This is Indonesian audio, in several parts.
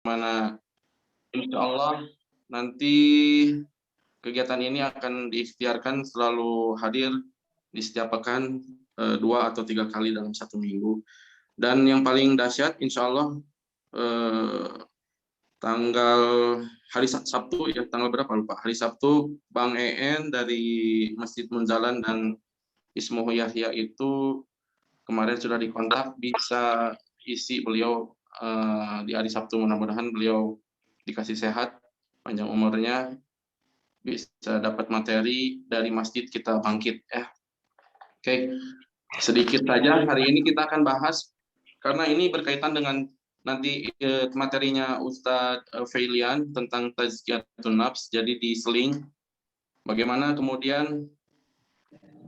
mana insya Allah nanti kegiatan ini akan diikhtiarkan selalu hadir di setiap pekan 2 atau 3 kali dalam 1 minggu. Dan yang paling dahsyat, insya Allah tanggal hari Sabtu ya, tanggal berapa lupa, hari Sabtu Bang EN dari Masjid Munzalan dan Ismuhu Yahya itu kemarin sudah dikontak, bisa isi beliau di hari Sabtu. Mudah-mudahan beliau dikasih sehat, panjang umurnya, bisa dapat materi dari masjid kita bangkit ya. Oke, sedikit saja hari ini kita akan bahas karena ini berkaitan dengan nanti materinya Ustadz Feilian tentang tazkiyatun nafs. Jadi diseling bagaimana kemudian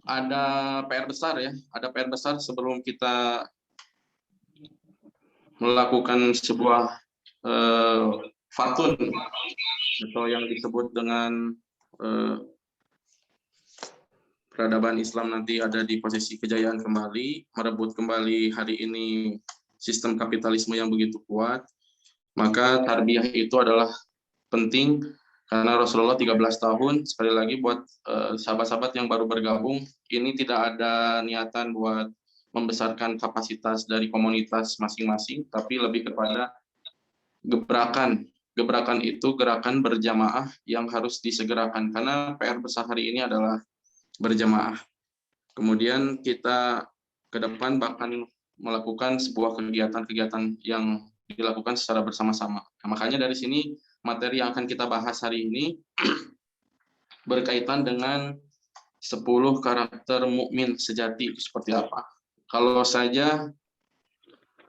ada PR besar ya, ada PR besar sebelum kita melakukan sebuah fatun atau yang disebut dengan peradaban Islam nanti ada di posisi kejayaan kembali, merebut kembali hari ini sistem kapitalisme yang begitu kuat. Maka tarbiyah itu adalah penting karena Rasulullah 13 tahun, sekali lagi buat sahabat-sahabat yang baru bergabung, ini tidak ada niatan buat membesarkan kapasitas dari komunitas masing-masing, tapi lebih kepada gebrakan. Gebrakan itu gerakan berjamaah yang harus disegerakan karena PR besar hari ini adalah berjamaah. Kemudian kita ke depan bahkan melakukan sebuah kegiatan-kegiatan yang dilakukan secara bersama-sama. Nah, makanya dari sini materi yang akan kita bahas hari ini berkaitan dengan 10 karakter mukmin sejati itu seperti apa. Kalau saja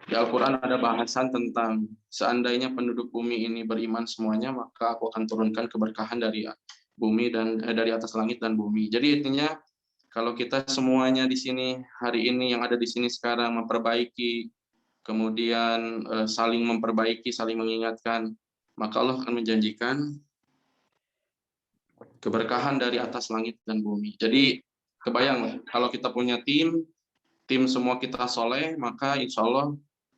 di Al-Quran ada bahasan tentang seandainya penduduk bumi ini beriman semuanya, maka aku akan turunkan keberkahan dari bumi dan dari atas langit dan bumi. Jadi intinya kalau kita semuanya di sini hari ini yang ada di sini sekarang memperbaiki, kemudian saling memperbaiki, saling mengingatkan, maka Allah akan menjanjikan keberkahan dari atas langit dan bumi. Jadi kebayang kalau kita punya tim semua kita soleh, maka insya Allah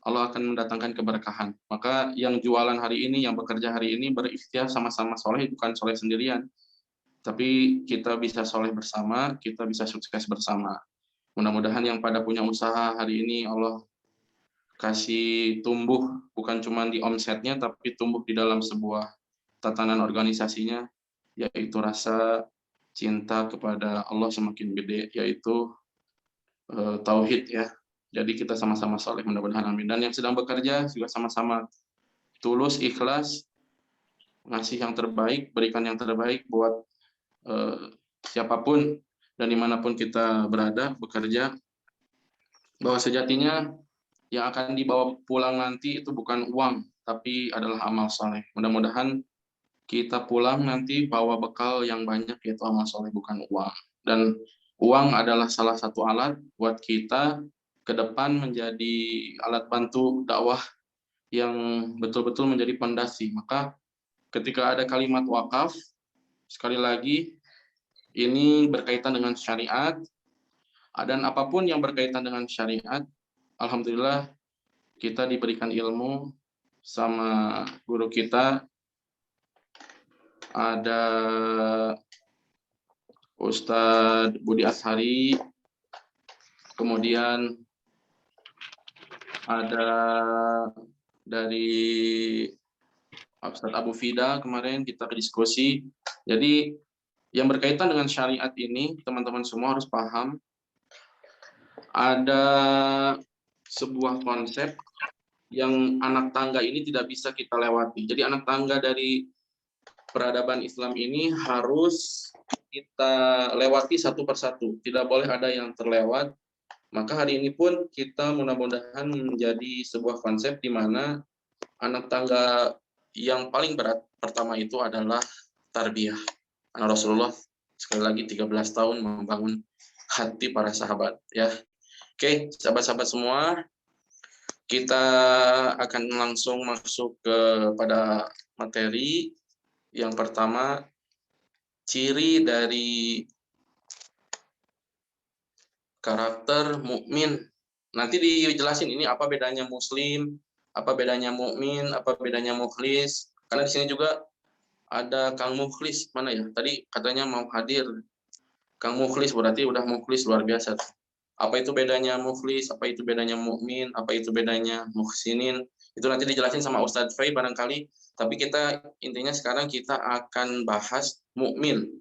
Allah akan mendatangkan keberkahan. Maka yang jualan hari ini, yang bekerja hari ini berikhtiar sama-sama soleh, bukan soleh sendirian. Tapi kita bisa soleh bersama, kita bisa sukses bersama. Mudah-mudahan yang pada punya usaha hari ini Allah kasih tumbuh, bukan cuma di omsetnya, tapi tumbuh di dalam sebuah tatanan organisasinya, yaitu rasa cinta kepada Allah semakin gede, yaitu tauhid ya. Jadi kita sama-sama soleh, mudah-mudahan amin. Dan yang sedang bekerja juga sama-sama tulus, ikhlas, ngasih yang terbaik, berikan yang terbaik buat siapapun dan dimanapun kita berada bekerja, bahwa sejatinya yang akan dibawa pulang nanti itu bukan uang, tapi adalah amal soleh. Mudah-mudahan kita pulang nanti bawa bekal yang banyak, yaitu amal soleh, bukan uang. Dan uang adalah salah satu alat buat kita ke depan menjadi alat bantu dakwah yang betul-betul menjadi pondasi. Maka ketika ada kalimat wakaf, sekali lagi ini berkaitan dengan syariat, dan apapun yang berkaitan dengan syariat, alhamdulillah kita diberikan ilmu sama guru kita, ada Ustadz Budi Ashari, kemudian ada dari Ustadz Abu Fida kemarin kita diskusi. Jadi yang berkaitan dengan syariat ini, teman-teman semua harus paham, ada sebuah konsep yang anak tangga ini tidak bisa kita lewati. Jadi anak tangga dari peradaban Islam ini harus kita lewati satu persatu. Tidak boleh ada yang terlewat. Maka hari ini pun kita mudah-mudahan menjadi sebuah konsep di mana anak tangga yang paling berat pertama itu adalah tarbiyah. Karena Rasulullah sekali lagi 13 tahun membangun hati para sahabat ya. Oke, sahabat-sahabat semua, kita akan langsung masuk kepada materi. Yang pertama, ciri dari karakter mukmin. Nanti dijelasin ini apa bedanya muslim, apa bedanya mukmin, apa bedanya mukhlis. Karena di sini juga ada Kang Mukhlis, mana ya? Tadi katanya mau hadir. Kang Mukhlis berarti udah mukhlis luar biasa. Apa itu bedanya mukhlis, apa itu bedanya mukmin, apa itu bedanya muhsinin. Itu nanti dijelasin sama Ustadz Fai barangkali. Tapi kita intinya sekarang kita akan bahas mukmin.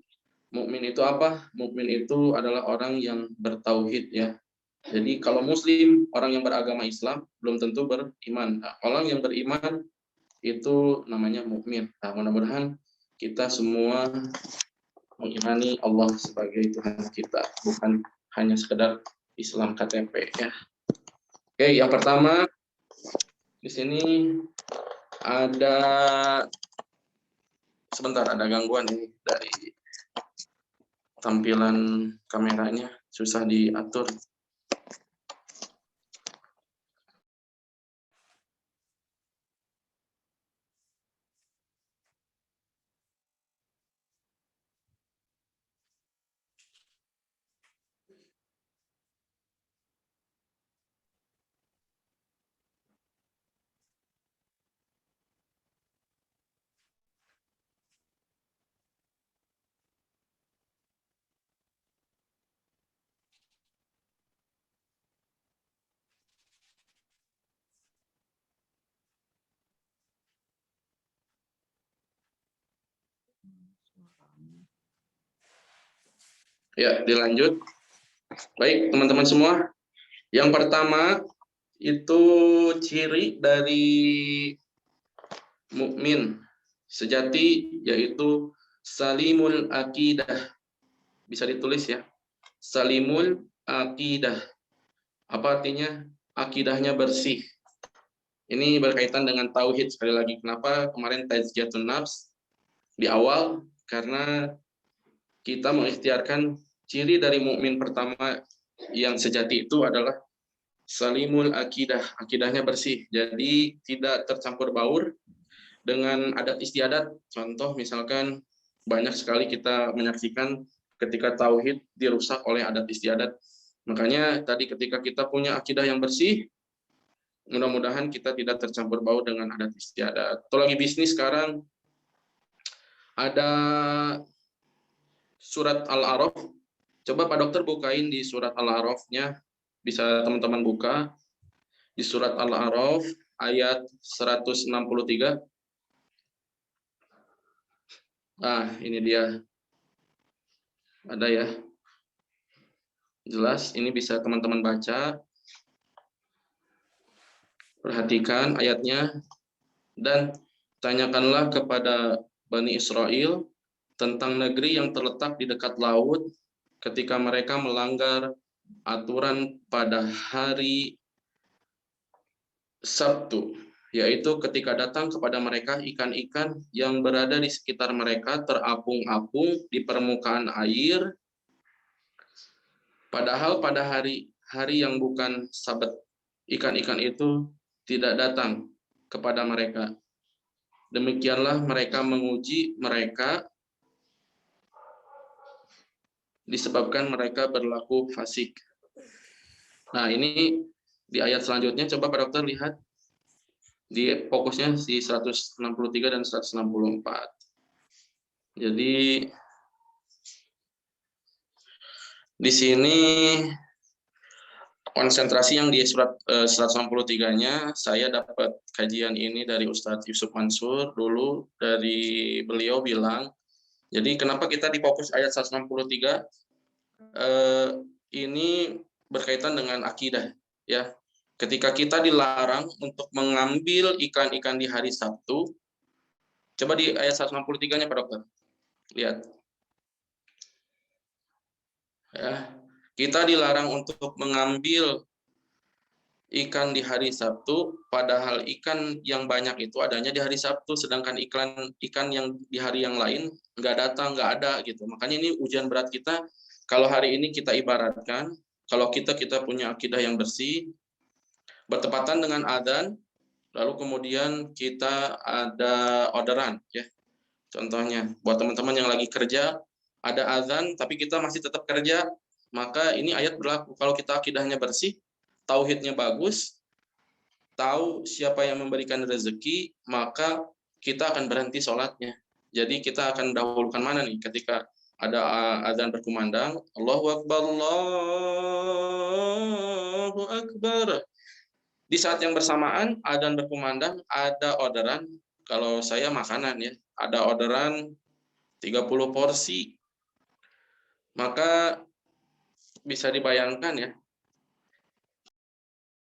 Mukmin itu apa? Mukmin itu adalah orang yang bertauhid ya. Jadi kalau muslim, orang yang beragama Islam belum tentu beriman. Nah, orang yang beriman itu namanya mukmin. Nah, mudah-mudahan kita semua mengimani Allah sebagai Tuhan kita, bukan hanya sekedar Islam KTP ya. Oke, yang pertama di sini ada sebentar, ada gangguan ini dari tampilan kameranya, susah diatur. Ya, dilanjut. Baik, teman-teman semua. Yang pertama itu ciri dari mukmin sejati yaitu salimul aqidah. Bisa ditulis ya. Salimul aqidah. Apa artinya? Akidahnya bersih. Ini berkaitan dengan tauhid sekali lagi. Kenapa kemarin tazkiyatun nafs di awal? Karena kita mengikhtiarkan ciri dari mukmin pertama yang sejati itu adalah salimul akidah, akidahnya bersih. Jadi tidak tercampur baur dengan adat istiadat. Contoh misalkan banyak sekali kita menyaksikan ketika tauhid dirusak oleh adat istiadat. Makanya tadi ketika kita punya akidah yang bersih, mudah-mudahan kita tidak tercampur baur dengan adat istiadat. Atau lagi bisnis sekarang ada surat Al-A'raf. Coba Pak Dokter bukain di surat Al-A'raf-nya. Bisa teman-teman buka di surat Al-A'raf ayat 163. Nah, ini dia. Ada ya. Jelas, ini bisa teman-teman baca. Perhatikan ayatnya. Dan tanyakanlah kepada Bani Israel tentang negeri yang terletak di dekat laut ketika mereka melanggar aturan pada hari Sabtu, yaitu ketika datang kepada mereka ikan-ikan yang berada di sekitar mereka terapung-apung di permukaan air, padahal pada hari yang bukan Sabat, ikan-ikan itu tidak datang kepada mereka. Demikianlah mereka menguji mereka disebabkan mereka berlaku fasik. Nah, ini di ayat selanjutnya coba Pak Dokter lihat. Di fokusnya di 163 dan 164. Jadi di sini konsentrasi yang di surat 163-nya saya dapat kajian ini dari Ustadz Yusuf Mansur dulu, dari beliau bilang, jadi kenapa kita di fokus ayat 163 ini berkaitan dengan akidah ya. Ketika kita dilarang untuk mengambil ikan-ikan di hari Sabtu, coba di ayat 163-nya Pak Dokter. Lihat. Ya. Kita dilarang untuk mengambil ikan di hari Sabtu, padahal ikan yang banyak itu adanya di hari Sabtu, sedangkan ikan yang di hari yang lain nggak datang, nggak ada gitu. Makanya ini ujian berat kita. Kalau hari ini kita ibaratkan, kalau kita punya akidah yang bersih, bertepatan dengan adzan, lalu kemudian kita ada orderan, ya. Contohnya, buat teman-teman yang lagi kerja, ada azan, tapi kita masih tetap kerja, maka ini ayat berlaku. Kalau kita akidahnya bersih, tauhidnya bagus, tahu siapa yang memberikan rezeki, maka kita akan berhenti sholatnya. Jadi kita akan dahulukan mana nih ketika ada azan berkumandang, Allahu Akbar, Allahu Akbar. Di saat yang bersamaan azan berkumandang, ada orderan, kalau saya makanan ya, ada orderan 30 porsi. Maka bisa dibayangkan ya,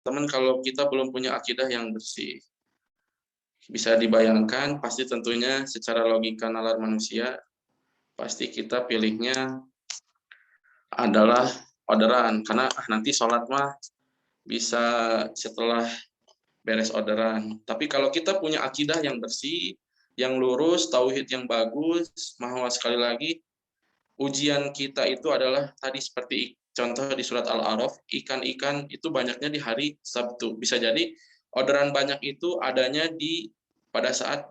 teman, kalau kita belum punya akidah yang bersih, bisa dibayangkan pasti tentunya secara logika nalar manusia, pasti kita pilihnya adalah orderan, karena nanti sholat mah bisa setelah beres orderan. Tapi kalau kita punya akidah yang bersih, yang lurus, tauhid yang bagus, bahwa sekali lagi ujian kita itu adalah tadi seperti contoh di surat Al-A'raf, ikan-ikan itu banyaknya di hari Sabtu. Bisa jadi orderan banyak itu adanya pada saat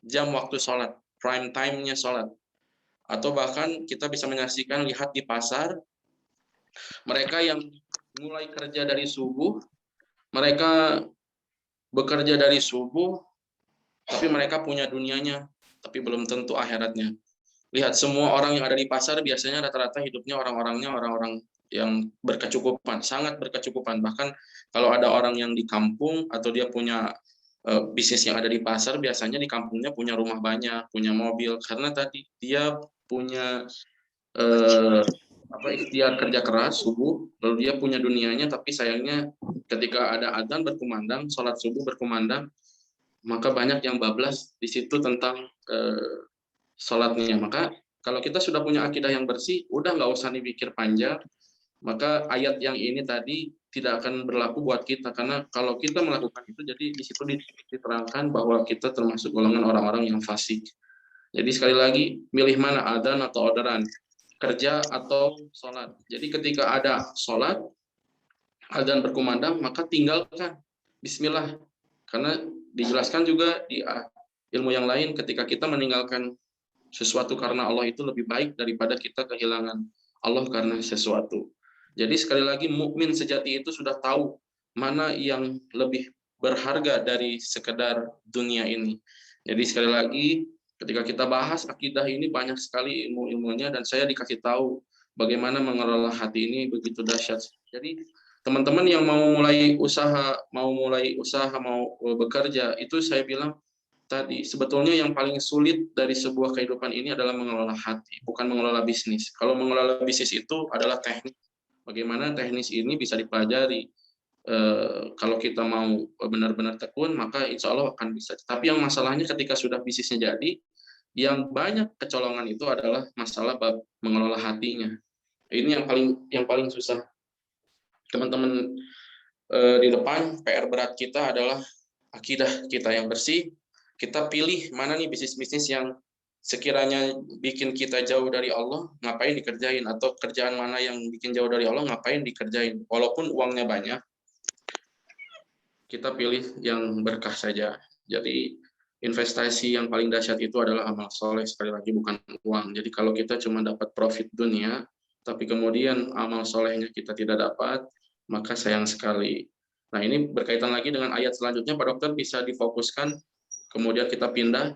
jam waktu sholat, prime time-nya sholat. Atau bahkan kita bisa menyaksikan, lihat di pasar, mereka yang mulai kerja dari subuh, mereka bekerja dari subuh, tapi mereka punya dunianya, tapi belum tentu akhiratnya. Lihat, semua orang yang ada di pasar biasanya rata-rata hidupnya orang-orangnya orang-orang yang berkecukupan, sangat berkecukupan. Bahkan kalau ada orang yang di kampung atau dia punya bisnis yang ada di pasar, biasanya di kampungnya punya rumah banyak, punya mobil, karena tadi dia punya ikhtiar kerja keras subuh, lalu dia punya dunianya, tapi sayangnya ketika ada adzan berkumandang, sholat subuh berkumandang, maka banyak yang bablas di situ tentang sholatnya. Maka kalau kita sudah punya akidah yang bersih, udah nggak usah dipikir panjang, maka ayat yang ini tadi tidak akan berlaku buat kita, karena kalau kita melakukan itu, jadi di situ diterangkan bahwa kita termasuk golongan orang-orang yang fasik. Jadi sekali lagi, milih mana, adzan atau orderan, kerja atau sholat. Jadi ketika ada sholat, adzan berkumandang, maka tinggalkan bismillah. Karena dijelaskan juga di ilmu yang lain, ketika kita meninggalkan sesuatu karena Allah itu lebih baik daripada kita kehilangan Allah karena sesuatu. Jadi sekali lagi, mukmin sejati itu sudah tahu mana yang lebih berharga dari sekedar dunia ini. Jadi sekali lagi, ketika kita bahas akidah ini banyak sekali ilmu-ilmunya, dan saya dikasih tahu bagaimana mengelola hati ini begitu dahsyat. Jadi teman-teman yang mau mulai usaha, mau bekerja, itu saya bilang tadi, sebetulnya yang paling sulit dari sebuah kehidupan ini adalah mengelola hati, bukan mengelola bisnis. Kalau mengelola bisnis itu adalah teknik. Bagaimana teknis ini bisa dipelajari. Kalau kita mau benar-benar tekun, maka insya Allah akan bisa. Tapi yang masalahnya ketika sudah bisnisnya jadi, yang banyak kecolongan itu adalah masalah mengelola hatinya. Ini yang paling susah. Teman-teman, di depan PR berat kita adalah akidah kita yang bersih. Kita pilih mana nih bisnis-bisnis yang sekiranya bikin kita jauh dari Allah, ngapain dikerjain, atau kerjaan mana yang bikin jauh dari Allah, ngapain dikerjain. Walaupun uangnya banyak, kita pilih yang berkah saja. Jadi investasi yang paling dahsyat itu adalah amal soleh, sekali lagi bukan uang. Jadi kalau kita cuma dapat profit dunia, tapi kemudian amal solehnya kita tidak dapat, maka sayang sekali. Nah, ini berkaitan lagi dengan ayat selanjutnya, Pak Dokter, bisa difokuskan. Kemudian kita pindah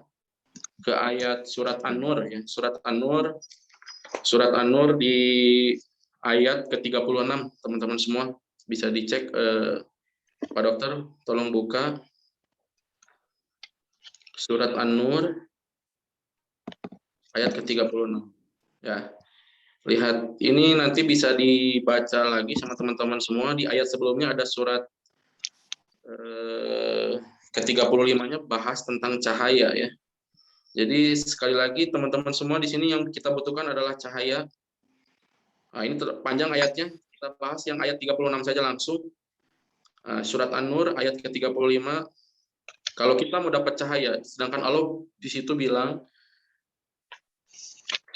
ke ayat surat An-Nur ya. Surat An-Nur di ayat ke-36, teman-teman semua bisa dicek. Pak Dokter, tolong buka surat An-Nur ayat ke-36. Ya. Lihat, ini nanti bisa dibaca lagi sama teman-teman semua. Di ayat sebelumnya ada surat ke-35-nya bahas tentang cahaya ya. Jadi sekali lagi teman-teman semua, di sini yang kita butuhkan adalah cahaya. Nah, ini panjang ayatnya, kita bahas yang ayat 36 saja langsung. Surat An-Nur ayat ke-35. Kalau kita mau dapat cahaya, sedangkan Allah di situ bilang,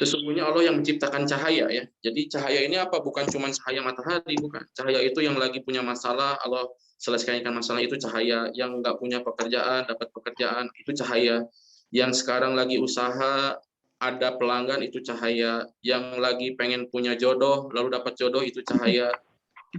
sesungguhnya Allah yang menciptakan cahaya ya. Jadi cahaya ini apa? Bukan cuma cahaya matahari, bukan. Cahaya itu yang lagi punya masalah, Allah selesaikan masalah, itu cahaya. Yang nggak punya pekerjaan, dapat pekerjaan, itu cahaya. Yang sekarang lagi usaha, ada pelanggan, itu cahaya. Yang lagi pengen punya jodoh, lalu dapat jodoh, itu cahaya.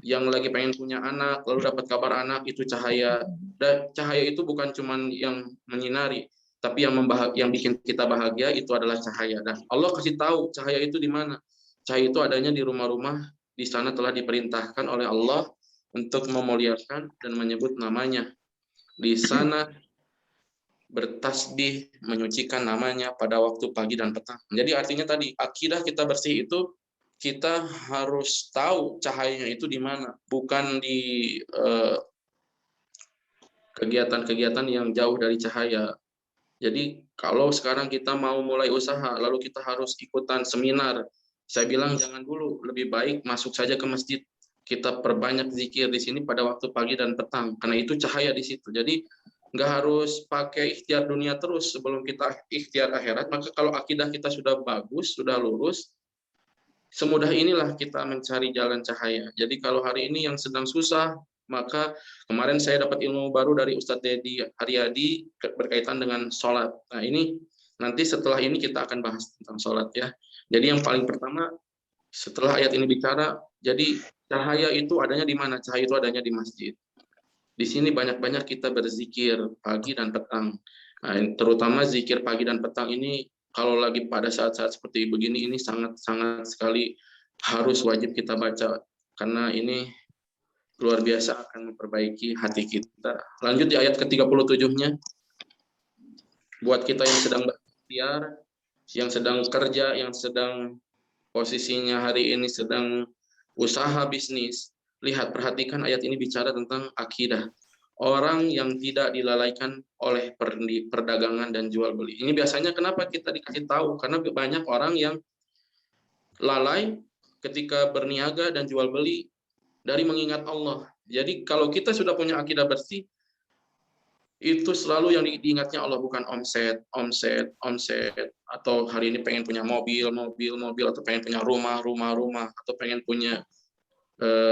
yang lagi pengen punya anak, lalu dapat kabar anak, itu cahaya. Dan cahaya itu bukan cuman yang menyinari, tapi yang bikin kita bahagia itu adalah cahaya. Dan Allah kasih tahu cahaya itu di mana. Cahaya itu adanya di rumah-rumah, di sana telah diperintahkan oleh Allah untuk memuliakan dan menyebut namanya. Di sana bertasbih, menyucikan namanya pada waktu pagi dan petang. Jadi artinya tadi, akidah kita bersih itu kita harus tahu cahayanya itu di mana, bukan di kegiatan-kegiatan yang jauh dari cahaya. Jadi kalau sekarang kita mau mulai usaha, lalu kita harus ikutan seminar, saya bilang jangan dulu, lebih baik masuk saja ke masjid. Kita perbanyak zikir di sini pada waktu pagi dan petang, karena itu cahaya di situ. Jadi nggak harus pakai ikhtiar dunia terus sebelum kita ikhtiar akhirat. Maka kalau akidah kita sudah bagus, sudah lurus, semudah inilah kita mencari jalan cahaya. Jadi kalau hari ini yang sedang susah, maka kemarin saya dapat ilmu baru dari Ustadz Dedi Haryadi berkaitan dengan sholat. Nah ini nanti setelah ini kita akan bahas tentang sholat ya. Jadi yang paling pertama setelah ayat ini bicara, jadi cahaya itu adanya di mana? Cahaya itu adanya di masjid. Di sini banyak-banyak kita berzikir pagi dan petang. Nah, terutama zikir pagi dan petang ini kalau lagi pada saat-saat seperti begini ini sangat-sangat sekali harus wajib kita baca karena ini luar biasa akan memperbaiki hati kita. Lanjut di ayat ke-37-nya. Buat kita yang sedang berikhtiar, yang sedang kerja, yang sedang posisinya hari ini sedang usaha bisnis, lihat, perhatikan ayat ini bicara tentang akidah. Orang yang tidak dilalaikan oleh perdagangan dan jual beli. Ini biasanya kenapa kita dikasih tahu? Karena banyak orang yang lalai ketika berniaga dan jual beli dari mengingat Allah. Jadi kalau kita sudah punya akidah bersih, itu selalu yang diingatnya Allah, bukan omset, atau hari ini pengen punya mobil, atau pengen punya rumah, atau pengen punya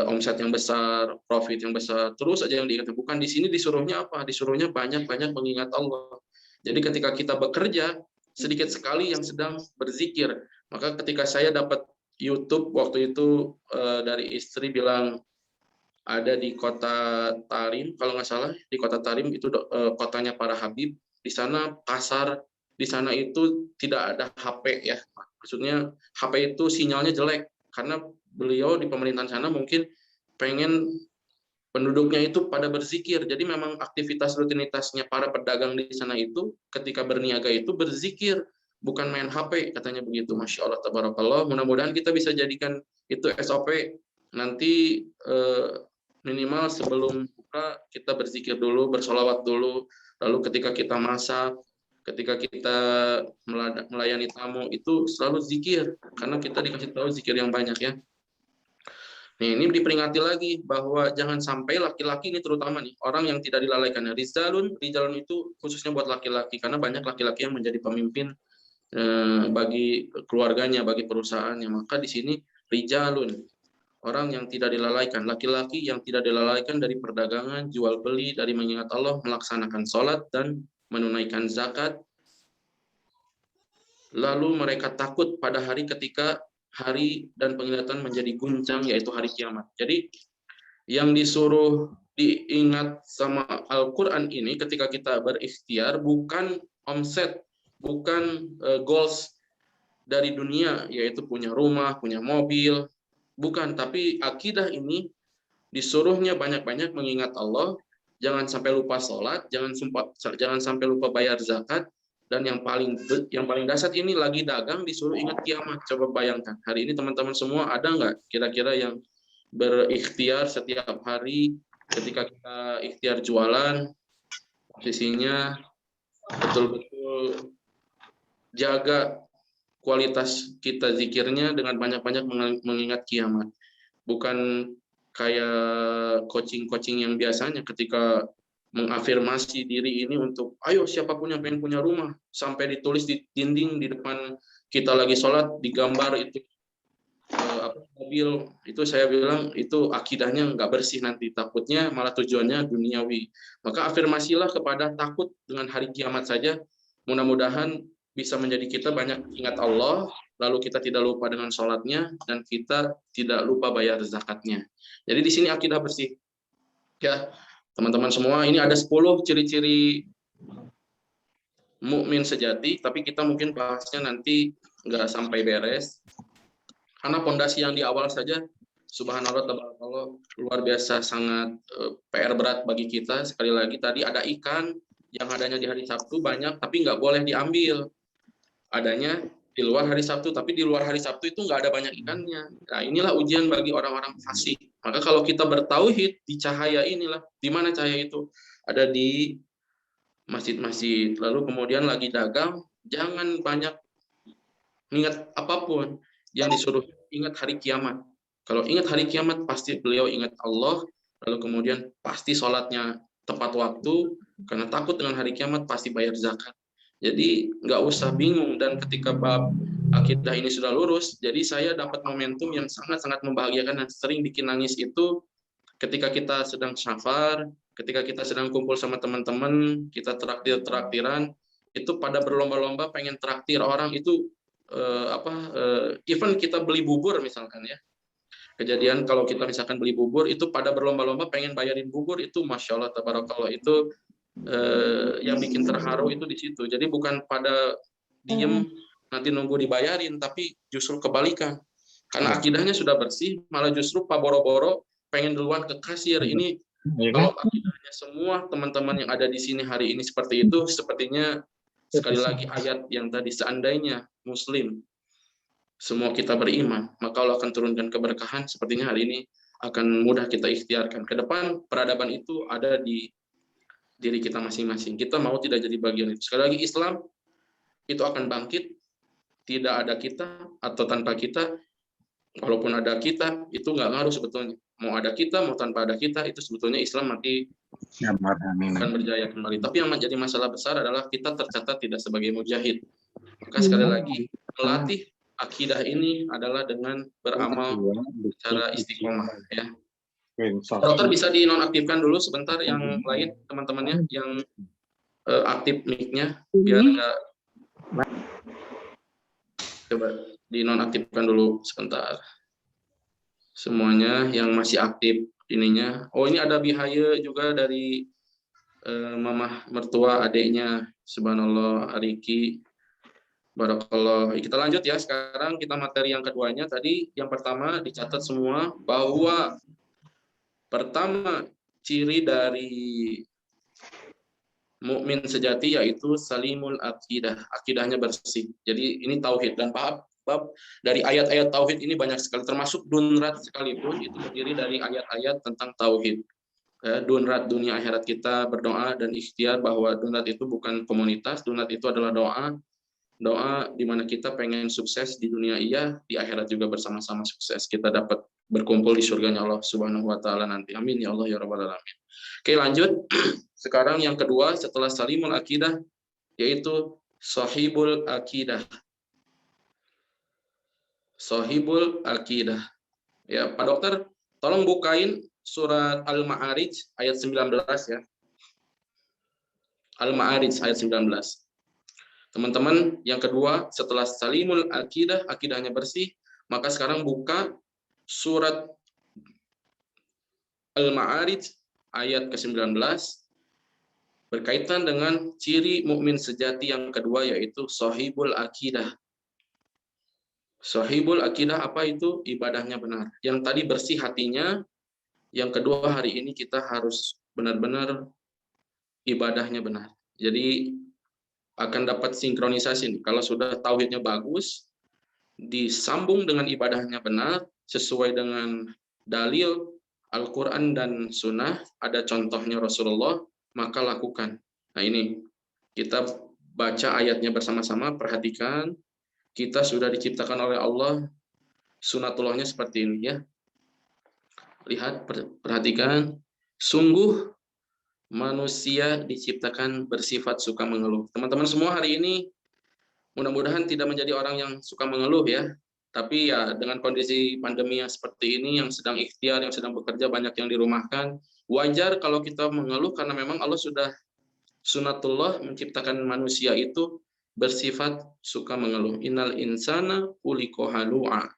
omset yang besar, profit yang besar, terus aja yang diingat. Bukan, di sini disuruhnya apa? Disuruhnya banyak-banyak mengingat Allah. Jadi ketika kita bekerja, sedikit sekali yang sedang berzikir. Maka ketika saya dapat YouTube waktu itu dari istri bilang ada di kota Tarim, kalau nggak salah di kota Tarim itu kotanya para Habib. Di sana pasar, di sana itu tidak ada HP ya. Maksudnya HP itu sinyalnya jelek karena beliau di pemerintahan sana mungkin pengen penduduknya itu pada berzikir. Jadi memang aktivitas rutinitasnya para pedagang di sana itu ketika berniaga itu berzikir, bukan main HP, katanya begitu. Masya Allah, tabarakallah. Mudah-mudahan kita bisa jadikan itu SOP. Nanti minimal sebelum buka kita berzikir dulu, bersolawat dulu. Lalu ketika kita masak, ketika kita melayani tamu itu selalu zikir, karena kita dikasih tahu zikir yang banyak ya. Nih, ini diperingati lagi bahwa jangan sampai laki-laki ini terutama nih, orang yang tidak dilalaikan. Rizalun itu khususnya buat laki-laki, karena banyak laki-laki yang menjadi pemimpin bagi keluarganya, bagi perusahaannya. Maka di sini rijalun, orang yang tidak dilalaikan, laki-laki yang tidak dilalaikan dari perdagangan, jual beli, dari mengingat Allah, melaksanakan sholat dan menunaikan zakat. Lalu mereka takut pada hari ketika hari dan pengingatan menjadi guncang, yaitu hari kiamat. Jadi yang disuruh diingat sama Al-Quran ini ketika kita berikhtiar bukan omset, bukan goals dari dunia, yaitu punya rumah, punya mobil, bukan. Tapi akidah ini disuruhnya banyak-banyak mengingat Allah, jangan sampai lupa sholat, jangan sampai lupa bayar zakat. Dan yang paling dasar ini lagi dagang disuruh ingat kiamat. Coba bayangkan, hari ini teman-teman semua ada nggak kira-kira yang berikhtiar setiap hari ketika kita ikhtiar jualan, posisinya betul-betul jaga kualitas kita zikirnya dengan banyak-banyak mengingat kiamat. Bukan kayak coaching-coaching yang biasanya ketika mengafirmasi diri ini untuk ayo siapapun yang pengen punya rumah, sampai ditulis di dinding di depan kita lagi sholat, digambar itu mobil. Itu saya bilang itu akidahnya nggak bersih, nanti takutnya malah tujuannya duniawi. Maka afirmasilah kepada takut dengan hari kiamat saja. Mudah-mudahan bisa menjadi kita banyak ingat Allah, lalu kita tidak lupa dengan sholatnya, dan kita tidak lupa bayar zakatnya. Jadi di sini akidah bersih. Ya, teman-teman semua, ini ada 10 ciri-ciri mukmin sejati, tapi kita mungkin bahasnya nanti nggak sampai beres. Karena pondasi yang di awal saja, subhanallah, tabarakallah, luar biasa, sangat PR berat bagi kita. Sekali lagi tadi ada ikan yang adanya di hari Sabtu banyak, tapi nggak boleh diambil. Adanya di luar hari Sabtu, tapi di luar hari Sabtu itu nggak ada banyak ikannya. Nah, inilah ujian bagi orang-orang fasik. Maka kalau kita bertauhid di cahaya inilah, di mana cahaya itu? Ada di masjid-masjid. Lalu kemudian lagi dagang, jangan banyak ingat apapun, yang disuruh ingat hari kiamat. Kalau ingat hari kiamat, pasti beliau ingat Allah, lalu kemudian pasti sholatnya tepat waktu, karena takut dengan hari kiamat, pasti bayar zakat. Jadi nggak usah bingung, dan ketika bab akidah ini sudah lurus, jadi saya dapat momentum yang sangat-sangat membahagiakan dan sering bikin nangis itu ketika kita sedang safar, ketika kita sedang kumpul sama teman-teman, kita traktir-traktiran, itu pada berlomba-lomba pengen traktir orang itu, even kita beli bubur misalkan ya, kejadian kalau kita misalkan beli bubur itu pada berlomba-lomba pengen bayarin bubur, itu masya Allah tabarakallah, itu yang bikin terharu itu di situ. Jadi bukan pada diem nanti nunggu dibayarin, tapi justru kebalikan, karena akidahnya sudah bersih, malah justru pak boro-boro pengen duluan ke kasir. Ini kalau akidahnya semua teman-teman yang ada di sini hari ini seperti itu, sepertinya sekali lagi ayat yang tadi, seandainya muslim semua kita beriman, maka Allah akan turunkan keberkahan. Sepertinya hari ini akan mudah kita ikhtiarkan. Ke depan peradaban itu ada di diri kita masing-masing. Kita mau tidak jadi bagian itu. Sekali lagi, Islam itu akan bangkit, tidak ada kita atau tanpa kita. Walaupun ada kita, itu nggak ngaruh sebetulnya. Mau ada kita, mau tanpa ada kita, itu sebetulnya Islam nanti akan berjaya kembali. Tapi yang menjadi masalah besar adalah kita tercatat tidak sebagai mujahid. Maka sekali lagi, melatih akidah ini adalah dengan beramal secara istiqomah. Ya. Dokter bisa dinonaktifkan dulu sebentar yang lain, teman-temannya yang aktif mic-nya, biar nggak, coba dinonaktifkan dulu sebentar. Semuanya yang masih aktif ininya. Oh, ini ada Bihaya juga dari mamah mertua adiknya, subhanallah, Ariki. Barakallah. Kita lanjut ya, sekarang kita materi yang keduanya. Tadi yang pertama dicatat semua, bahwa pertama ciri dari mukmin sejati yaitu salimul akidah, akidahnya bersih. Jadi ini tauhid, dan bab dari ayat-ayat tauhid ini banyak sekali, termasuk dunrat sekalipun itu terdiri dari ayat-ayat tentang tauhid. Dunrat dunia akhirat kita berdoa dan ikhtiar bahwa dunrat itu bukan komunitas, dunrat itu adalah doa di mana kita pengen sukses di dunia, iya, di akhirat juga bersama-sama sukses. Kita dapat berkumpul di surganya Allah Subhanahu wa taala nanti. Amin ya Allah ya rabbal alamin. Oke, lanjut. Sekarang yang kedua setelah salimul akidah yaitu sahibul akidah. Sahibul akidah. Ya, Pak Dokter, tolong bukain surat Al-Ma'arij ayat 19 ya. Al-Ma'arij ayat 19. Teman-teman, yang kedua setelah salimul akidah, akidahnya bersih, maka sekarang buka surat Al-Ma'arij ayat ke-19 berkaitan dengan ciri mukmin sejati yang kedua yaitu sahibul akidah. Sahibul akidah apa itu? Ibadahnya benar. Yang tadi bersih hatinya, yang kedua hari ini kita harus benar-benar ibadahnya benar. Jadi akan dapat sinkronisasi. Kalau sudah tauhidnya bagus, disambung dengan ibadahnya benar, sesuai dengan dalil Al-Quran dan Sunnah, ada contohnya Rasulullah, maka lakukan. Nah ini, kita baca ayatnya bersama-sama, perhatikan, kita sudah diciptakan oleh Allah, sunatullahnya seperti ini ya. Lihat, perhatikan, sungguh manusia diciptakan bersifat suka mengeluh. Teman-teman semua hari ini mudah-mudahan tidak menjadi orang yang suka mengeluh ya. Tapi ya dengan kondisi pandemi yang seperti ini, yang sedang ikhtiar, yang sedang bekerja, banyak yang dirumahkan, wajar kalau kita mengeluh karena memang Allah sudah sunatullah menciptakan manusia itu bersifat suka mengeluh. Innal insana khuliqa halu'a.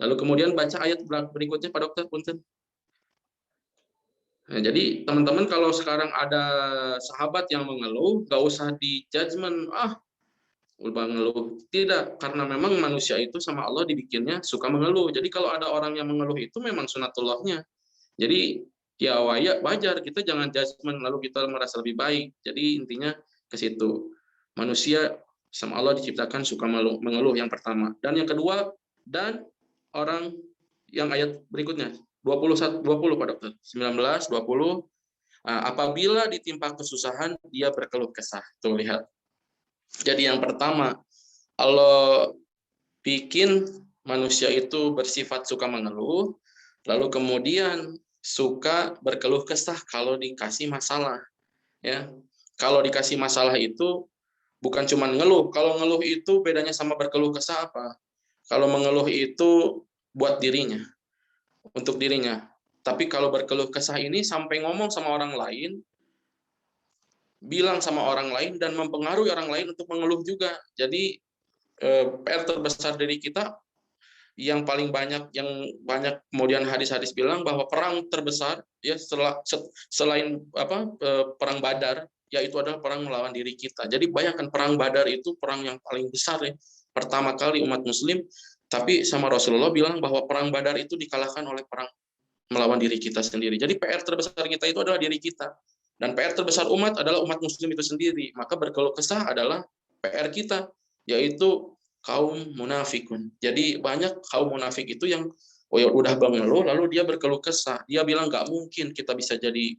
Lalu kemudian baca ayat berikutnya Pak Dokter, punten. Nah, jadi teman-teman kalau sekarang ada sahabat yang mengeluh, gak usah di judgment, udah mengeluh. Tidak, karena memang manusia itu sama Allah dibikinnya suka mengeluh. Jadi kalau ada orang yang mengeluh itu memang sunatullahnya. Jadi ya wajar, kita jangan judgment lalu kita merasa lebih baik. Jadi intinya ke situ. Manusia sama Allah diciptakan suka mengeluh yang pertama. Dan yang kedua, dan orang yang ayat berikutnya 20 Pak Dokter. 19 20 apabila ditimpa kesusahan dia berkeluh kesah. Tuh lihat. Jadi yang pertama, Allah bikin manusia itu bersifat suka mengeluh, lalu kemudian suka berkeluh kesah kalau dikasih masalah. Ya, kalau dikasih masalah itu bukan cuma ngeluh. Kalau ngeluh itu bedanya sama berkeluh kesah apa? Kalau mengeluh itu buat dirinya, untuk dirinya. Tapi kalau berkeluh kesah ini sampai ngomong sama orang lain, bilang sama orang lain dan mempengaruhi orang lain untuk mengeluh juga. Jadi PR terbesar dari kita yang paling banyak kemudian hadis-hadis bilang bahwa perang terbesar ya selain perang Badar yaitu adalah perang melawan diri kita. Jadi bayangkan perang Badar itu perang yang paling besar ya. Pertama kali umat muslim, tapi sama Rasulullah bilang bahwa perang Badar itu dikalahkan oleh perang melawan diri kita sendiri. Jadi PR terbesar kita itu adalah diri kita. Dan PR terbesar umat adalah umat muslim itu sendiri. Maka berkeluh kesah adalah PR kita, yaitu kaum munafikun. Jadi banyak kaum munafik itu yang udah mengeluh, lalu dia berkeluh kesah. Dia bilang nggak mungkin kita bisa jadi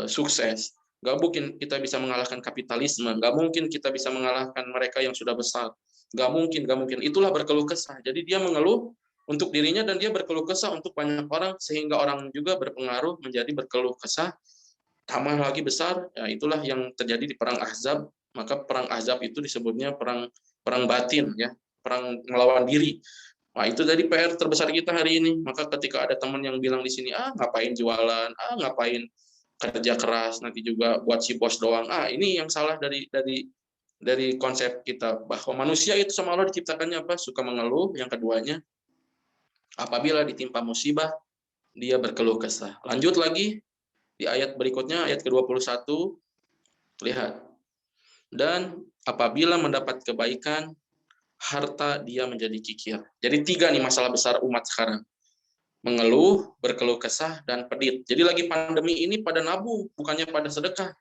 sukses. Nggak mungkin kita bisa mengalahkan kapitalisme. Nggak mungkin kita bisa mengalahkan mereka yang sudah besar. Nggak mungkin. Itulah berkeluh kesah. Jadi dia mengeluh untuk dirinya dan dia berkeluh kesah untuk banyak orang sehingga orang juga berpengaruh menjadi berkeluh kesah. Tambah lagi besar, ya itulah yang terjadi di perang Ahzab. Maka perang Ahzab itu disebutnya perang batin ya, perang melawan diri. Nah, itu jadi PR terbesar kita hari ini. Maka ketika ada teman yang bilang di sini, ngapain jualan, ngapain kerja keras, nanti juga buat si bos doang. Ini yang salah dari konsep kita bahwa manusia itu sama Allah diciptakannya apa? Suka mengeluh. Yang keduanya, apabila ditimpa musibah, dia berkeluh kesah. Lanjut lagi di ayat berikutnya, ayat ke-21, lihat. Dan apabila mendapat kebaikan, harta dia menjadi kikir. Jadi 3 nih masalah besar umat sekarang. Mengeluh, berkeluh kesah, dan pedit. Jadi lagi pandemi ini pada nabung, bukannya pada sedekah.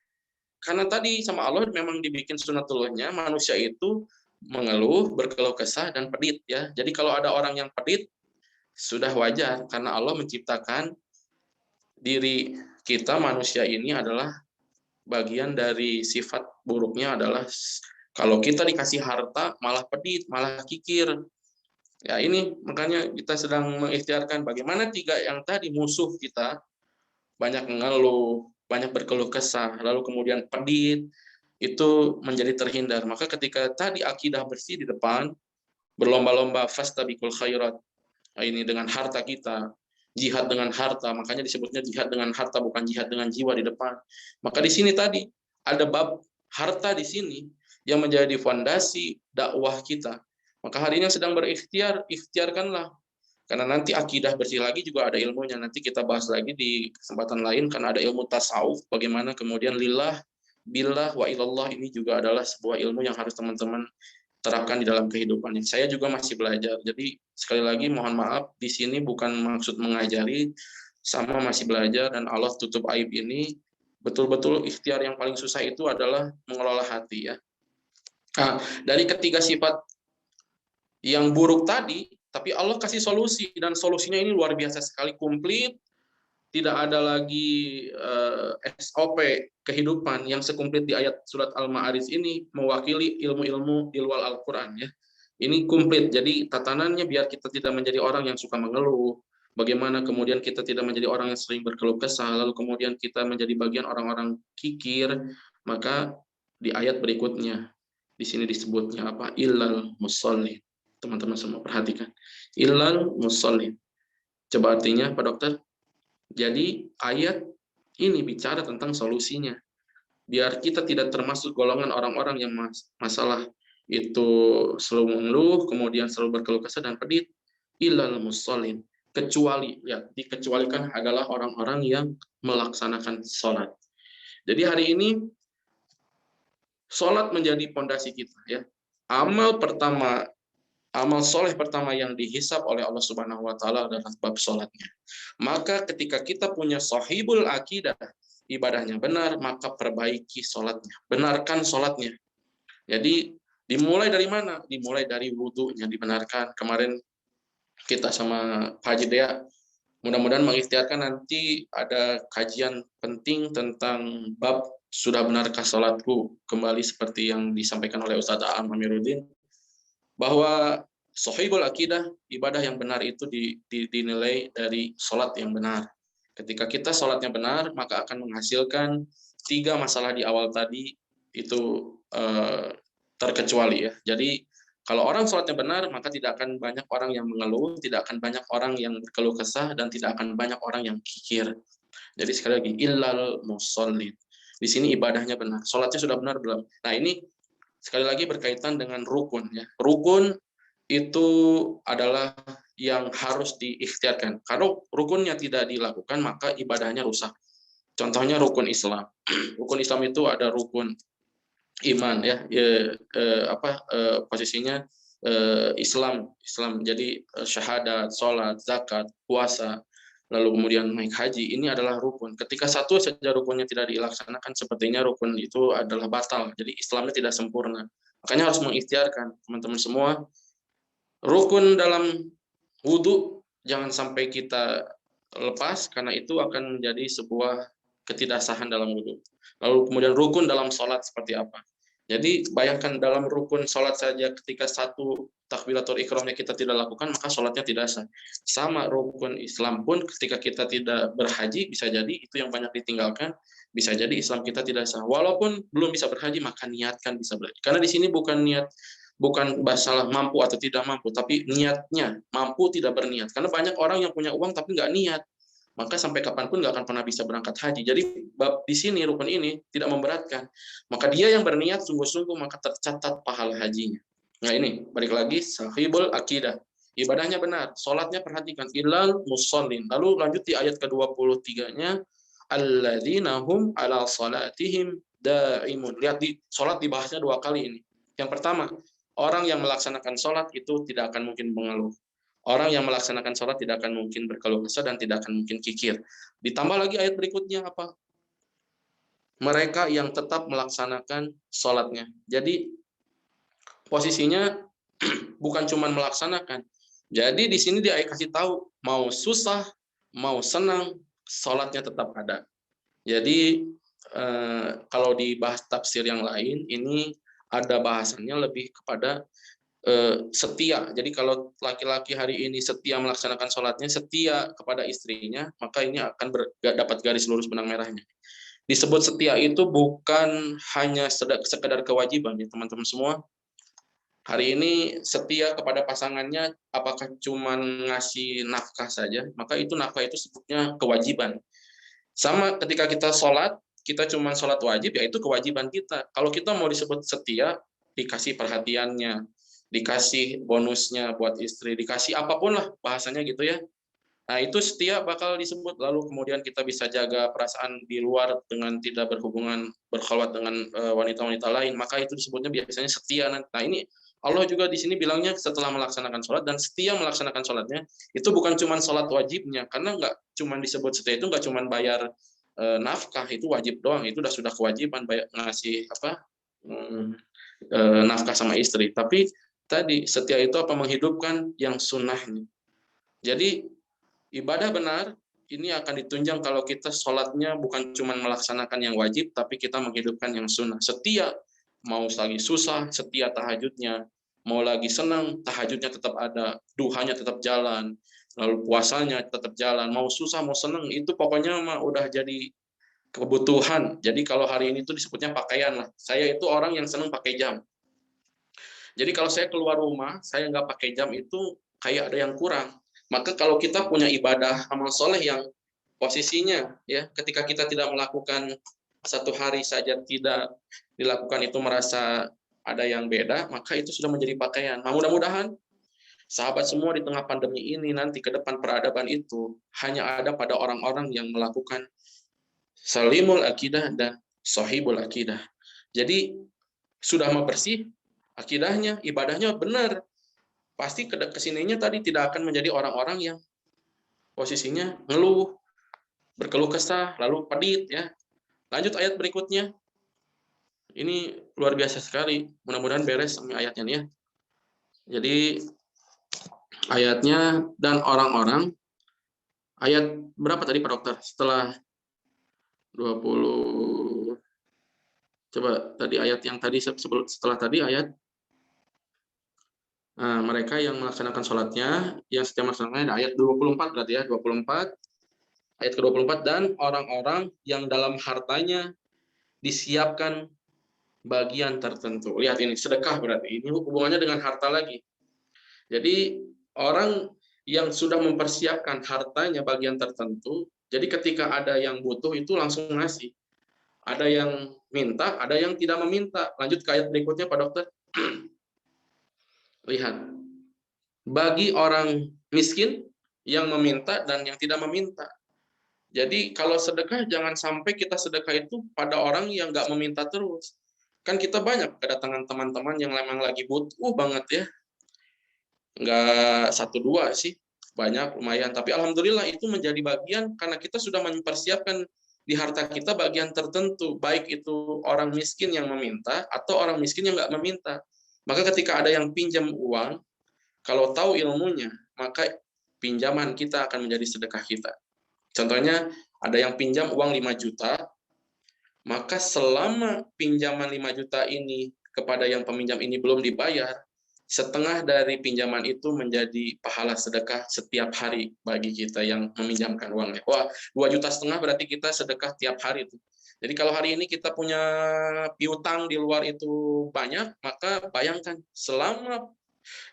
Karena tadi sama Allah memang dibikin sunatullahnya, manusia itu mengeluh, berkeluh kesah, dan pedit. Ya. Jadi kalau ada orang yang pedit, sudah wajar. Karena Allah menciptakan diri kita, manusia ini adalah bagian dari sifat buruknya adalah kalau kita dikasih harta malah pedit, malah kikir. Ya ini makanya kita sedang mengikhtiarkan bagaimana 3 yang tadi musuh kita banyak mengeluh, banyak berkeluh kesah, lalu kemudian pedit itu menjadi terhindar. Maka ketika tadi akidah bersih di depan, berlomba-lomba fastabiqul khairat. Ini dengan harta kita, jihad dengan harta, makanya disebutnya jihad dengan harta bukan jihad dengan jiwa di depan. Maka di sini tadi ada bab harta di sini yang menjadi fondasi dakwah kita. Maka hari ini yang sedang berikhtiar, ikhtiarkanlah. Karena nanti akidah bersih lagi juga ada ilmunya. Nanti kita bahas lagi di kesempatan lain karena ada ilmu tasawuf, bagaimana kemudian lillah, billah, wa ilallah ini juga adalah sebuah ilmu yang harus teman-teman terapkan di dalam kehidupan. Saya juga masih belajar. Jadi sekali lagi mohon maaf, di sini bukan maksud mengajari, sama masih belajar dan Allah tutup aib ini. Betul-betul ikhtiar yang paling susah itu adalah mengelola hati ya. Nah, dari ketiga sifat yang buruk tadi, tapi Allah kasih solusi dan solusinya ini luar biasa sekali, komplit. Tidak ada lagi SOP kehidupan yang sekumplit di ayat surat Al-Ma'arij ini mewakili ilmu-ilmu di luar Al-Quran ya. Ini komplit. Jadi tatanannya biar kita tidak menjadi orang yang suka mengeluh. Bagaimana kemudian kita tidak menjadi orang yang sering berkeluh kesah, lalu kemudian kita menjadi bagian orang-orang kikir. Maka di ayat berikutnya di sini disebutnya apa? Illal musallin. Teman-teman semua perhatikan. Illal musallin. Coba artinya Pak Dokter. Jadi ayat ini bicara tentang solusinya. Biar kita tidak termasuk golongan orang-orang yang masalah itu selalu mengeluh, kemudian selalu berkeluh kesah dan pedih, illal musallin, kecuali ya dikecualikan adalah orang-orang yang melaksanakan sholat. Jadi hari ini sholat menjadi pondasi kita ya. Amal soleh pertama yang dihisab oleh Allah Subhanahu wa taala adalah bab sholatnya. Maka ketika kita punya sahibul akidah, ibadahnya benar, maka perbaiki sholatnya, benarkan sholatnya. Jadi dimulai dari mana? Dimulai dari wudhunya dibenarkan. Kemarin kita sama Pak Haji Dea mudah-mudahan mengikhtiarkan nanti ada kajian penting tentang bab sudah benarkah sholatku, kembali seperti yang disampaikan oleh Ustaz Aam Amiruddin, bahwa sahibul akidah, ibadah yang benar itu dinilai dari sholat yang benar. Ketika kita sholatnya benar, maka akan menghasilkan 3 masalah di awal tadi itu terkecuali ya. Jadi kalau orang sholatnya benar, maka tidak akan banyak orang yang mengeluh, tidak akan banyak orang yang berkeluh kesah, dan tidak akan banyak orang yang kikir. Jadi sekali lagi, illal musallin. Di sini ibadahnya benar, sholatnya sudah benar belum? Nah ini sekali lagi berkaitan dengan rukun ya. Rukun itu adalah yang harus diikhtiarkan. Kalau rukunnya tidak dilakukan, maka ibadahnya rusak. Contohnya rukun Islam. Rukun Islam itu ada rukun iman ya, posisinya Islam. Jadi syahadat, sholat, zakat, puasa, lalu kemudian naik haji, ini adalah rukun. Ketika satu saja rukunnya tidak dilaksanakan, sepertinya rukun itu adalah batal. Jadi Islamnya tidak sempurna. Makanya harus mengikhtiarkan teman-teman semua, rukun dalam wudhu jangan sampai kita lepas, karena itu akan menjadi sebuah ketidaksahan dalam wudhu. Lalu kemudian rukun dalam sholat seperti apa? Jadi bayangkan dalam rukun sholat saja ketika satu takbiratul ihramnya kita tidak lakukan, maka sholatnya tidak sah. Sama rukun Islam pun ketika kita tidak berhaji, bisa jadi itu yang banyak ditinggalkan, bisa jadi Islam kita tidak sah. Walaupun belum bisa berhaji, maka niatkan bisa berhaji. Karena di sini bukan masalah mampu atau tidak mampu, tapi niatnya, mampu tidak berniat. Karena banyak orang yang punya uang tapi nggak niat, maka sampai kapanpun nggak akan pernah bisa berangkat haji. Jadi bab di sini rukun ini tidak memberatkan. Maka dia yang berniat sungguh-sungguh, maka tercatat pahala hajinya. Nah ini balik lagi sahibul akidah. Ibadahnya benar, sholatnya perhatikan, illal musallin. Lalu lanjut di ayat ke-23-nya, alladzina hum ala salatihim daimun. Lihat di sholat dibahasnya 2 kali ini. Yang pertama, orang yang melaksanakan sholat itu tidak akan mungkin mengeluh. Orang yang melaksanakan sholat tidak akan mungkin berkeluh kesah dan tidak akan mungkin kikir. Ditambah lagi ayat berikutnya apa? Mereka yang tetap melaksanakan sholatnya. Jadi posisinya bukan cuma melaksanakan. Jadi di sini dia kasih tahu, mau susah, mau senang, sholatnya tetap ada. Jadi kalau dibahas tafsir yang lain, ini ada bahasannya lebih kepada setia. Jadi kalau laki-laki hari ini setia melaksanakan sholatnya, setia kepada istrinya, maka ini akan dapat garis lurus benang merahnya. Disebut setia itu bukan hanya sekedar kewajiban ya teman-teman semua. Hari ini setia kepada pasangannya, apakah cuma ngasih nafkah saja, maka itu nafkah itu sebutnya kewajiban. Sama ketika kita sholat, kita cuma sholat wajib, ya itu kewajiban kita. Kalau kita mau disebut setia, dikasih perhatiannya, dikasih bonusnya buat istri, dikasih apapun lah bahasanya gitu ya. Nah itu setia bakal disebut. Lalu kemudian kita bisa jaga perasaan di luar dengan tidak berkhalwat dengan wanita-wanita lain, maka itu disebutnya biasanya setia. Nah ini Allah juga di sini bilangnya setelah melaksanakan sholat dan setia melaksanakan sholatnya, itu bukan cuma sholat wajibnya, karena nggak cuma disebut setia itu nggak cuma bayar nafkah, itu wajib doang, itu sudah kewajiban bayar, ngasih nafkah sama istri. Tapi tadi setia itu apa? Menghidupkan yang sunnahnya. Jadi ibadah benar ini akan ditunjang kalau kita sholatnya bukan cuma melaksanakan yang wajib, tapi kita menghidupkan yang sunnah. Setia, mau lagi susah, setia tahajudnya. Mau lagi senang, tahajudnya tetap ada, duhanya tetap jalan, lalu puasanya tetap jalan. Mau susah, mau senang, itu pokoknya mah udah jadi kebutuhan. Jadi kalau hari ini tuh disebutnya pakaian lah. Saya itu orang yang senang pakai jam. Jadi kalau saya keluar rumah, saya nggak pakai jam itu kayak ada yang kurang. Maka kalau kita punya ibadah amal soleh yang posisinya ya ketika kita tidak melakukan satu hari saja tidak dilakukan itu merasa ada yang beda, maka itu sudah menjadi pakaian. Nah, mudah-mudahan sahabat semua di tengah pandemi ini nanti ke depan peradaban itu hanya ada pada orang-orang yang melakukan salimul akidah dan sahibul akidah. Jadi sudah mau bersih akidahnya, ibadahnya benar. Pasti kesininya tadi tidak akan menjadi orang-orang yang posisinya ngeluh, berkeluh kesah, lalu pedit ya. Lanjut ayat berikutnya. Ini luar biasa sekali. Mudah-mudahan beres sama ayatnya nih ya. Jadi ayatnya dan orang-orang ayat berapa tadi Pak Dokter? Setelah 20 coba tadi ayat yang tadi setelah tadi ayat mereka yang melaksanakan sholatnya yang setiap melaksanakannya ayat 24 berarti ya 24 ayat ke-24 dan orang-orang yang dalam hartanya disiapkan bagian tertentu. Lihat ini sedekah berarti ini hubungannya dengan harta lagi. Jadi orang yang sudah mempersiapkan hartanya bagian tertentu, jadi ketika ada yang butuh itu langsung ngasih. Ada yang minta, ada yang tidak meminta. Lanjut ke ayat berikutnya Pak Dokter. Lihat. Bagi orang miskin yang meminta dan yang tidak meminta. Jadi kalau sedekah jangan sampai kita sedekah itu pada orang yang nggak meminta terus. Kan kita banyak kedatangan teman-teman yang memang lagi butuh banget ya. Nggak satu dua sih, banyak lumayan. Tapi alhamdulillah itu menjadi bagian karena kita sudah mempersiapkan di harta kita bagian tertentu, baik itu orang miskin yang meminta atau orang miskin yang nggak meminta. Maka ketika ada yang pinjam uang, kalau tahu ilmunya, maka pinjaman kita akan menjadi sedekah kita. Contohnya, ada yang pinjam uang 5 juta, maka selama pinjaman 5 juta ini kepada yang peminjam ini belum dibayar, setengah dari pinjaman itu menjadi pahala sedekah setiap hari bagi kita yang meminjamkan uangnya. Wah, 2,5 juta berarti kita sedekah tiap hari itu. Jadi kalau hari ini kita punya piutang di luar itu banyak, maka bayangkan selama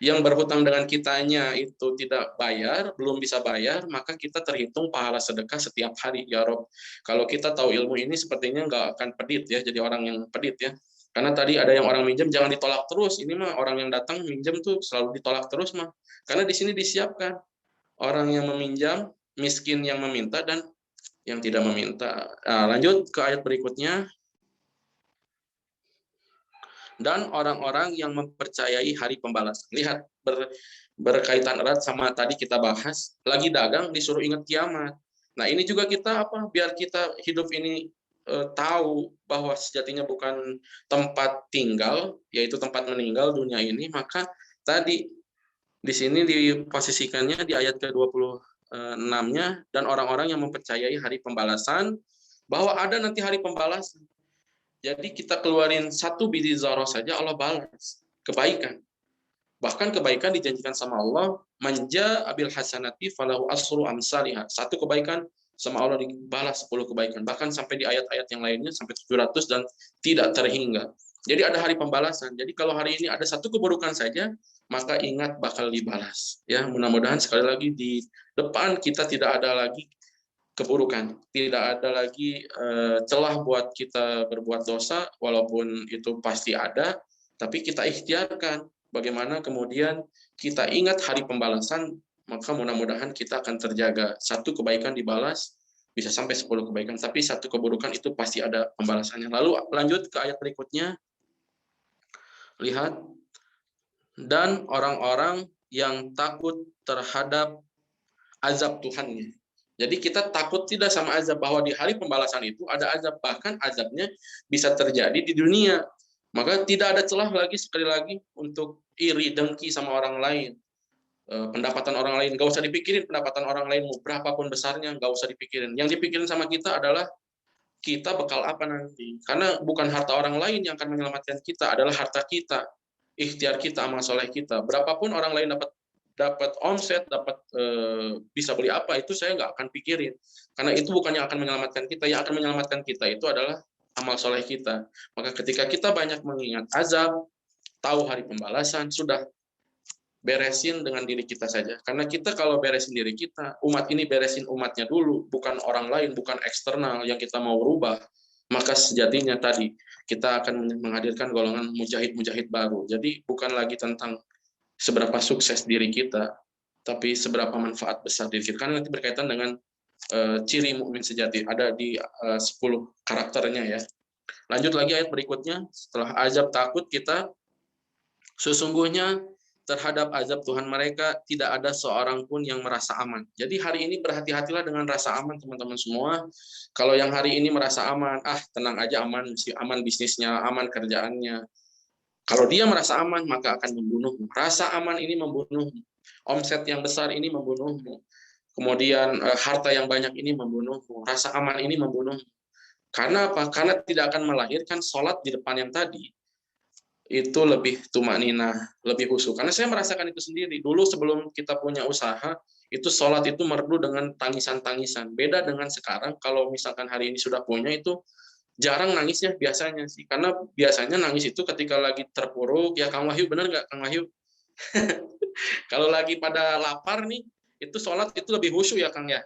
yang berhutang dengan kitanya itu tidak bayar, belum bisa bayar, maka kita terhitung pahala sedekah setiap hari. Ya Rob, kalau kita tahu ilmu ini sepertinya nggak akan pedit ya, jadi orang yang pedit ya. Karena tadi ada yang orang minjem jangan ditolak terus. Ini mah orang yang datang minjem tuh selalu ditolak terus mah. Karena di sini disiapkan orang yang meminjam, miskin yang meminta dan yang tidak meminta. Nah, lanjut ke ayat berikutnya. Dan orang-orang yang mempercayai hari pembalasan. Lihat, berkaitan erat sama tadi kita bahas, lagi dagang disuruh ingat kiamat. Nah ini juga kita apa? Biar kita hidup ini tahu bahwa sejatinya bukan tempat tinggal, yaitu tempat meninggal dunia ini, maka tadi di sini diposisikannya di ayat ke-26-nya, dan orang-orang yang mempercayai hari pembalasan, bahwa ada nanti hari pembalasan. Jadi kita keluarin 1 biji zarah saja Allah balas kebaikan. Bahkan kebaikan dijanjikan sama Allah, manja abil hasanati falahu asru amsalihha. 1 kebaikan sama Allah dibalas 10 kebaikan. Bahkan sampai di ayat-ayat yang lainnya sampai 700 dan tidak terhingga. Jadi ada hari pembalasan. Jadi kalau hari ini ada 1 keburukan saja, maka ingat bakal dibalas. Ya, mudah-mudahan sekali lagi di depan kita tidak ada lagi keburukan, tidak ada lagi celah buat kita berbuat dosa, walaupun itu pasti ada, tapi kita ikhtiarkan bagaimana kemudian kita ingat hari pembalasan, maka mudah-mudahan kita akan terjaga. 1 kebaikan dibalas bisa sampai 10 kebaikan, tapi 1 keburukan itu pasti ada pembalasannya. Lalu lanjut ke ayat berikutnya, lihat, dan orang-orang yang takut terhadap azab Tuhannya. Jadi kita takut tidak sama azab, bahwa di hari pembalasan itu ada azab, bahkan azabnya bisa terjadi di dunia. Maka tidak ada celah lagi sekali lagi untuk iri dengki sama orang lain. Pendapatan orang lain, nggak usah dipikirin pendapatan orang lain, berapapun besarnya, nggak usah dipikirin. Yang dipikirin sama kita adalah kita bekal apa nanti. Karena bukan harta orang lain yang akan menyelamatkan kita, adalah harta kita, ikhtiar kita, amal soleh kita. Berapapun orang lain dapat omset, dapat bisa beli apa, itu saya nggak akan pikirin. Karena itu bukan yang akan menyelamatkan kita. Yang akan menyelamatkan kita itu adalah amal soleh kita. Maka ketika kita banyak mengingat azab, tahu hari pembalasan, sudah beresin dengan diri kita saja. Karena kita kalau beresin diri kita, umat ini beresin umatnya dulu, bukan orang lain, bukan eksternal yang kita mau rubah. maka sejatinya tadi kita akan menghadirkan golongan mujahid-mujahid baru. Jadi bukan lagi tentang seberapa sukses diri kita, tapi seberapa manfaat besar diri kita. Karena nanti berkaitan dengan ciri mukmin sejati. Ada di 10 karakternya ya. Lanjut lagi ayat berikutnya. Setelah azab takut kita, sesungguhnya terhadap azab Tuhan mereka tidak ada seorang pun yang merasa aman. Jadi hari ini berhati-hatilah dengan rasa aman teman-teman semua. Kalau yang hari ini merasa aman, tenang aja, aman bisnisnya, aman kerjaannya. Kalau dia merasa aman, maka akan membunuhmu. Rasa aman ini membunuhmu. Omset yang besar ini membunuhmu. Kemudian harta yang banyak ini membunuhmu. Rasa aman ini membunuhmu. Karena apa? Karena tidak akan melahirkan sholat di depan yang tadi. Itu lebih tumakninah, lebih khusyuk. Karena saya merasakan itu sendiri. Dulu sebelum kita punya usaha, itu sholat itu merdu dengan tangisan-tangisan. Beda dengan sekarang, kalau misalkan hari ini sudah punya, itu jarang nangisnya biasanya sih. Karena biasanya nangis itu ketika lagi terpuruk, ya Kang Wahyu, benar nggak Kang Wahyu? Kalau lagi pada lapar nih, itu sholat itu lebih khusyuk ya Kang ya?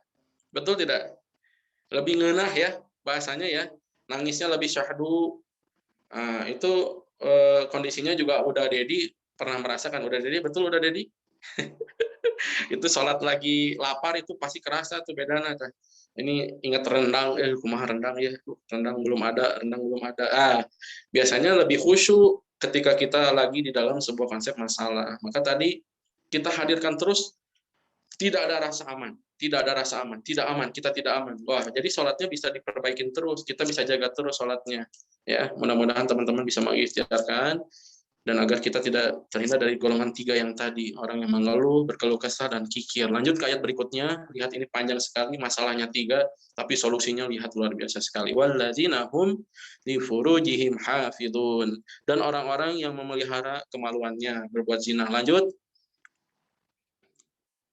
Betul tidak? Lebih ngenah ya, bahasanya ya. Nangisnya lebih syahdu. Nah, itu kondisinya juga udah Dedi pernah merasakan. Udah Dedi, betul udah Dedi? Itu sholat lagi lapar itu pasti kerasa tuh bedana. Ini ingat rendang, kumaha rendang ya, rendang belum ada. Biasanya lebih khusyuk ketika kita lagi di dalam sebuah konsep masalah. Maka tadi kita hadirkan terus, tidak ada rasa aman, tidak ada rasa aman, tidak aman, kita tidak aman. Wah, jadi sholatnya bisa diperbaikin terus, kita bisa jaga terus sholatnya. Ya, mudah-mudahan teman-teman bisa mengikhtiarkan dan agar kita tidak terhindar dari golongan 3 yang tadi, orang yang mengeluh, berkeluh kesah, dan kikir. Lanjut ke ayat berikutnya, lihat ini panjang sekali, masalahnya 3, tapi solusinya lihat luar biasa sekali. Walladzina hum li furujihim hafidun. Dan orang-orang yang memelihara kemaluannya, berbuat zina. Lanjut.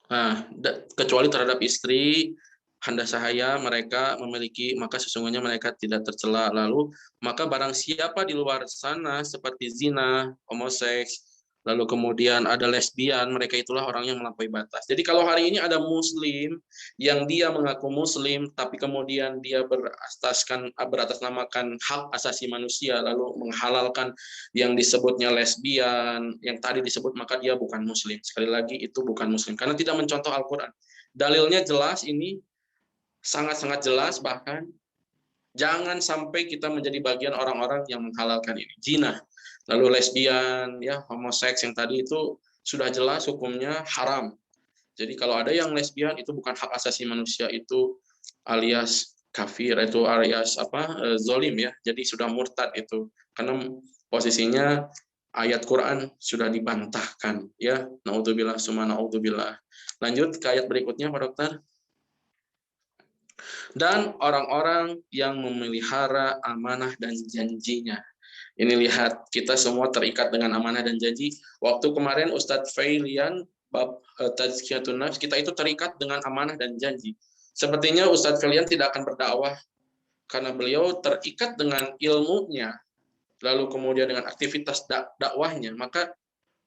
Nah, kecuali terhadap istri, handa sahaya mereka memiliki, maka sesungguhnya mereka tidak tercela. Lalu, maka barang siapa di luar sana seperti zina, homoseks, lalu kemudian ada lesbian, mereka itulah orang yang melampaui batas. Jadi kalau hari ini ada muslim yang dia mengaku muslim, tapi kemudian dia beratasnamakan hak asasi manusia, lalu menghalalkan yang disebutnya lesbian, yang tadi disebut, maka dia bukan muslim. Sekali lagi, itu bukan muslim, karena tidak mencontoh Al-Quran. Dalilnya jelas ini, sangat-sangat jelas, bahkan jangan sampai kita menjadi bagian orang-orang yang menghalalkan ini. Zina, lalu lesbian, ya, homoseks yang tadi itu sudah jelas hukumnya haram. Jadi kalau ada yang lesbian itu bukan hak asasi manusia, itu alias kafir, itu alias zolim ya. Jadi sudah murtad itu. Karena posisinya ayat Quran sudah dibantahkan ya. Naudzubillah summa naudzubillah. Lanjut ke ayat berikutnya Pak Dokter. Dan orang-orang yang memelihara amanah dan janjinya. Ini lihat, kita semua terikat dengan amanah dan janji. Waktu kemarin Ustadz Failian bab Tazkiyatun Nafs, kita itu terikat dengan amanah dan janji. Sepertinya Ustadz Failian tidak akan berdakwah karena beliau terikat dengan ilmunya, lalu kemudian dengan aktivitas dakwahnya. Maka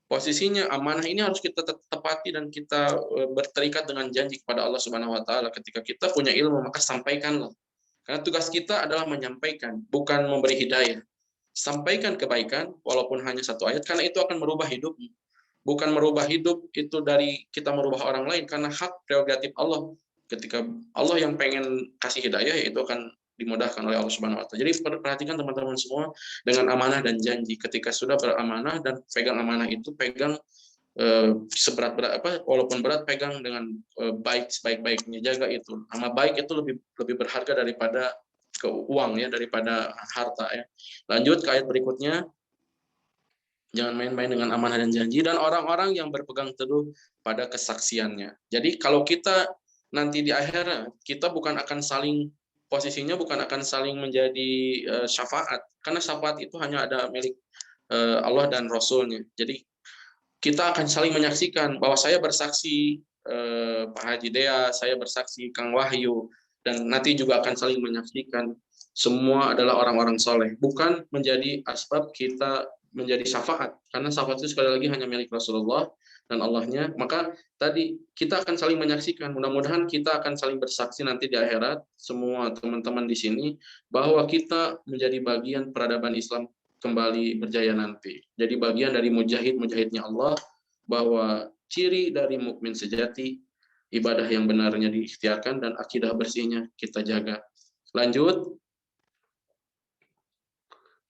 posisinya amanah ini harus kita tepati dan kita berterikat dengan janji kepada Allah Subhanahu wa taala. Ketika kita punya ilmu, maka sampaikanlah. Karena tugas kita adalah menyampaikan, bukan memberi hidayah. Sampaikan kebaikan walaupun hanya satu ayat, karena itu akan merubah hidup. Bukan merubah hidup itu dari kita merubah orang lain, karena hak prerogatif Allah. Ketika Allah yang pengen kasih hidayah, itu akan dimudahkan oleh Allah Subhanahu wa taala. Jadi perhatikan teman-teman semua dengan amanah dan janji. Ketika sudah beramanah dan pegang amanah itu, pegang walaupun berat, pegang dengan baik, sebaik-baiknya, jaga itu. Nama baik itu lebih berharga daripada ke uang ya, daripada harta ya. Lanjut ke ayat berikutnya. Jangan main-main dengan amanah dan janji, dan orang-orang yang berpegang teguh pada kesaksiannya. Jadi kalau kita nanti di akhirat, kita bukan akan saling, posisinya bukan akan saling menjadi syafaat, karena syafaat itu hanya ada milik Allah dan Rasulnya. Jadi kita akan saling menyaksikan bahwa saya bersaksi Pak Haji Dea, saya bersaksi Kang Wahyu, dan nanti juga akan saling menyaksikan semua adalah orang-orang soleh. Bukan menjadi asbab kita menjadi syafaat, karena syafaat itu sekali lagi hanya milik Rasulullah dan Allahnya. Maka tadi kita akan saling menyaksikan, mudah-mudahan kita akan saling bersaksi nanti di akhirat, semua teman-teman di sini, bahwa kita menjadi bagian peradaban Islam kembali berjaya nanti. Jadi bagian dari mujahidnya Allah, bahwa ciri dari mukmin sejati, ibadah yang benarnya diikhtiarkan dan akidah bersihnya kita jaga. Lanjut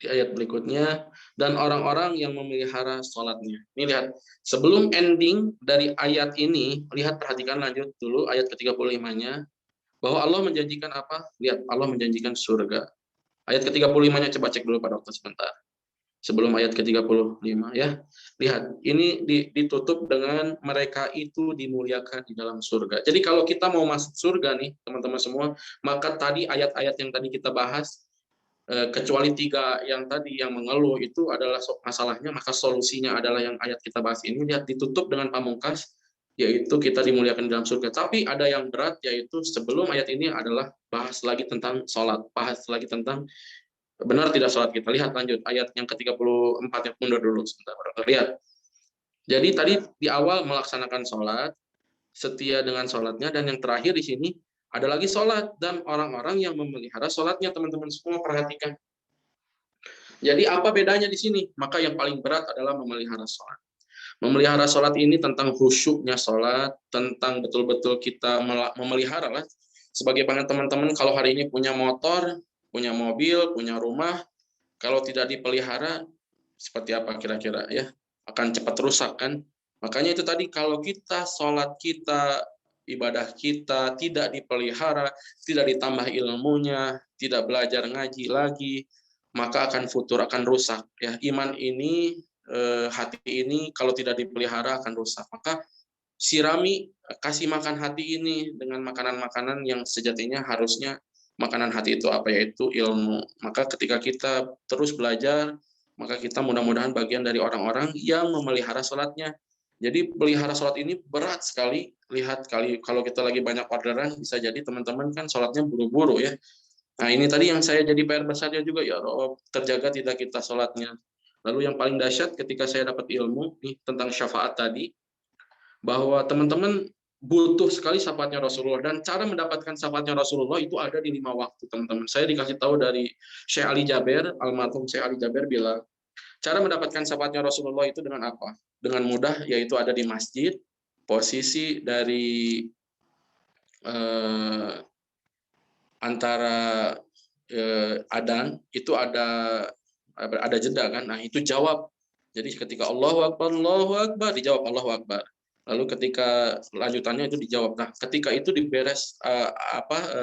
di ayat berikutnya, dan orang-orang yang memelihara sholatnya. Ini lihat, sebelum ending dari ayat ini, lihat, perhatikan, lanjut dulu ayat ke-35-nya, bahwa Allah menjanjikan apa? Lihat, Allah menjanjikan surga. Ayat ke-35-nya coba cek dulu Pak Dokter sebentar. Sebelum ayat ke-35 ya. Lihat, ini ditutup dengan mereka itu dimuliakan di dalam surga. Jadi kalau kita mau masuk surga nih, teman-teman semua, maka tadi ayat-ayat yang tadi kita bahas, kecuali 3 yang tadi yang mengeluh itu adalah masalahnya, maka solusinya adalah yang ayat kita bahas ini. Lihat, ditutup dengan pamungkas, yaitu kita dimuliakan dalam surga. Tapi ada yang berat, yaitu sebelum ayat ini adalah bahas lagi tentang sholat, bahas lagi tentang benar tidak sholat kita. Lihat, lanjut ayat yang ke-34, yang mundur dulu sebentar. Lihat, jadi tadi di awal melaksanakan sholat, setia dengan sholatnya, dan yang terakhir di sini ada lagi sholat dan orang-orang yang memelihara sholatnya. Teman-teman semua perhatikan. Jadi apa bedanya di sini? Maka yang paling berat adalah memelihara sholat. Memelihara sholat ini tentang khusyuknya sholat, tentang betul-betul kita memelihara lah. Sebagaimana teman-teman kalau hari ini punya motor, punya mobil, punya rumah, kalau tidak dipelihara, seperti apa kira-kira ya? Akan cepat rusak kan? Makanya itu tadi, kalau kita sholat kita, ibadah kita tidak dipelihara, tidak ditambah ilmunya, tidak belajar ngaji lagi, maka akan futur, akan rusak. Ya, iman ini, hati ini kalau tidak dipelihara akan rusak. Maka sirami, kasih makan hati ini dengan makanan-makanan yang sejatinya harusnya makanan hati itu apa, yaitu ilmu. Maka ketika kita terus belajar, maka kita mudah-mudahan bagian dari orang-orang yang memelihara sholatnya. Jadi pelihara sholat ini berat sekali. Lihat, kalau kita lagi banyak orderan, bisa jadi teman-teman kan sholatnya buru-buru ya. Nah ini tadi yang saya jadi PR besarnya juga, ya Rob, terjaga tidak kita sholatnya. Lalu yang paling dahsyat ketika saya dapat ilmu nih tentang syafaat tadi, bahwa teman-teman butuh sekali syafaatnya Rasulullah, dan cara mendapatkan syafaatnya Rasulullah itu ada di 5 waktu, teman-teman. Saya dikasih tahu dari Syekh Ali Jaber, almarhum Syekh Ali Jaber bilang, cara mendapatkan syafaatnya Rasulullah itu dengan apa? Dengan mudah, yaitu ada di masjid, posisi dari antara adzan itu ada jeda kan. Nah, itu jawab. Jadi ketika Allahu Akbar, dijawab Allahu Akbar. Lalu ketika lanjutannya itu dijawab. Nah, ketika itu diberes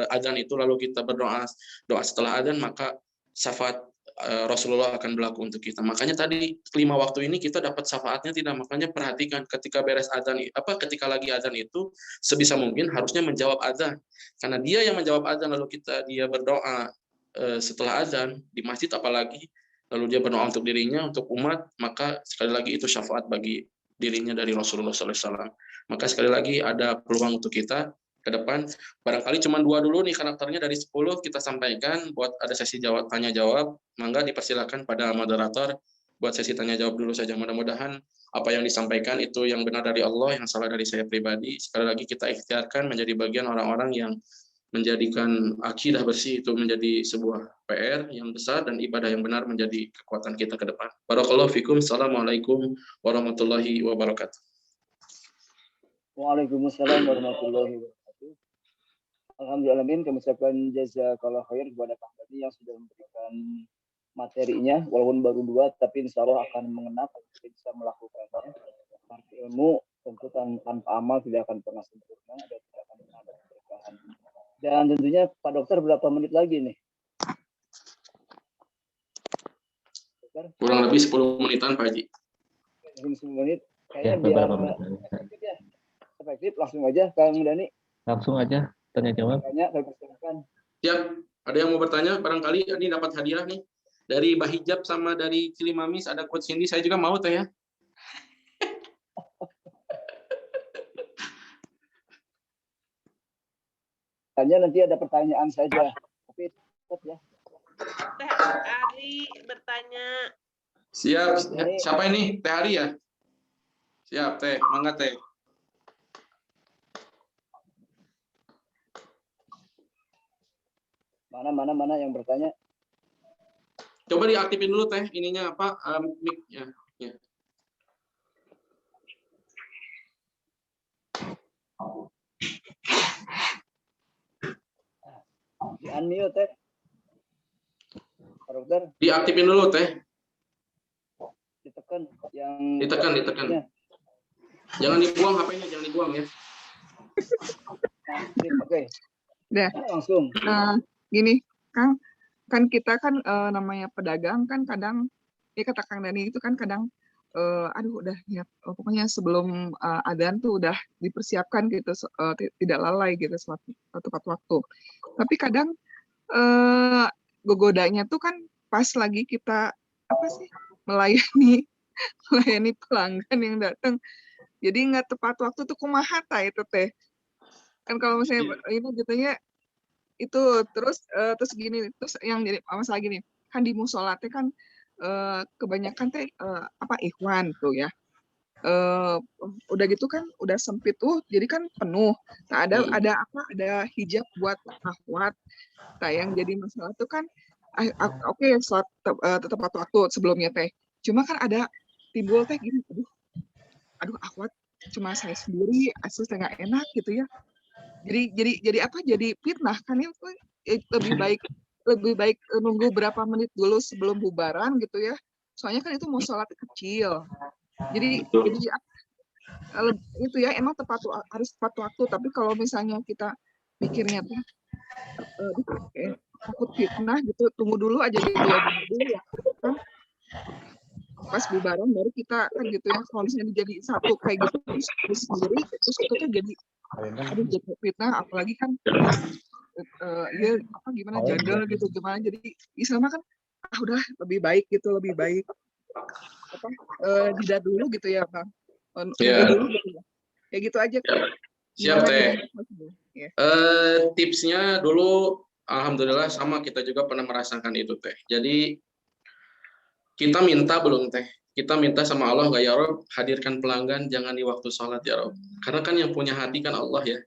adzan itu, lalu kita berdoa, doa setelah adzan, maka syafaat Rasulullah akan berlaku untuk kita. Makanya tadi 5 waktu ini kita dapat syafaatnya tidak. Makanya perhatikan ketika beres adzan, ketika lagi adzan itu sebisa mungkin harusnya menjawab adzan. Karena dia yang menjawab adzan, lalu dia berdoa setelah adzan di masjid apalagi, lalu dia berdoa untuk dirinya, untuk umat, maka sekali lagi itu syafaat bagi dirinya dari Rasulullah SAW. Maka sekali lagi ada peluang untuk kita ke depan. Barangkali cuma 2 dulu nih karakternya dari 10 kita sampaikan, buat ada sesi tanya jawab. Mangga dipersilakan pada moderator buat sesi tanya jawab dulu saja. Mudah-mudahan apa yang disampaikan itu yang benar dari Allah, yang salah dari saya pribadi. Sekali lagi kita ikhtiarkan menjadi bagian orang-orang yang menjadikan akidah bersih itu menjadi sebuah PR yang besar, dan ibadah yang benar menjadi kekuatan kita ke depan. Barakallahu fikum. Assalamualaikum warahmatullahi wabarakatuh. Waalaikumsalam warahmatullahi wabarakatuh. Alhamdulillah, kami ucapkan jazakallah khair kepada Pak Bani yang sudah memberikan materinya, walaupun baru 2, tapi insya Allah akan mengena kalau kita bisa melakukannya. Arti ilmu tentu tanpa amal tidak akan pernah sempurna, dan tidak akan pernah ada keberkahan. Dan tentunya Pak Dokter berapa menit lagi nih? Dokter? Kurang lebih 10 menitan Pak Haji. 10 menit. Kayaknya biar efektif ya. Efektif, langsung aja Kang Dani. Langsung aja tanya jawab. Tanya, saya persilakan. Siap. Ada yang mau bertanya? Barangkali ini dapat hadiah nih dari Bahijab sama dari Cilimamis, ada Coach Cindy. Saya juga mau teh ya. Tanya nanti ada pertanyaan saja. Tapi tetap ya. Teh Ari bertanya. Siap. Ini Siapa ini? Teh Ari ya? Siap, Teh. Mangga, Teh. mana yang bertanya? Coba diaktifin dulu, Teh. Ininya apa? Mic-nya. Ya. Di unmute Teh. Pak Dokter, Diaktifin dulu, Teh. ditekan yang Ditekan. Ya. Jangan dibuang HP-nya, jangan dibuang ya. Oke. Udah. Langsung. Gini, Kang, kan kita kan namanya pedagang kan kadang, ya kata Kang Dani itu kan kadang, aduh udah ya, pokoknya sebelum adzan tuh udah dipersiapkan gitu, tidak lalai gitu tepat waktu. Tapi kadang gogodanya tuh kan pas lagi kita melayani pelanggan yang datang, jadi nggak tepat waktu tuh kumaha ta itu Teh. Kan kalau misalnya ini gitunya itu terus gini, terus yang jadi masalah gini, kan di musola teh kan kebanyakan teh ikhwan tuh ya. Udah gitu kan udah sempit tuh, jadi kan penuh. Nah, ada hijab buat akhwat. Nah, yang jadi masalah tuh kan oke, sholat tepat waktu sebelumnya teh. Cuma kan ada timbul teh gini, aduh akhwat cuma saya sendiri, asli saya nggak enak gitu ya. Jadi fitnah kan ya, lebih baik nunggu berapa menit dulu sebelum bubaran gitu ya. Soalnya kan itu mau sholat kecil. Jadi itu ya emang harus tepat waktu, tapi kalau misalnya kita pikirnya tuh takut fitnah gitu, tunggu dulu aja gitu ya, dulu ya kan pas bubaran baru kita kan gitu ya. Kalau misalnya jadi satu kayak gitu terus sendiri, terus itu tuh jadi fitnah, apalagi kan gimana jadul gitu, gimana, jadi Islam kan udah lebih baik jeda dulu gitu ya Bang. Dulu gitu ya. Kayak gitu aja kan. Siap, Teh. Tipsnya dulu alhamdulillah sama, kita juga pernah merasakan itu, Teh. Jadi kita minta belum, Teh? Kita minta sama Allah, nggak ya Rob, hadirkan pelanggan jangan di waktu sholat ya Rob. Karena kan yang punya hati kan Allah ya.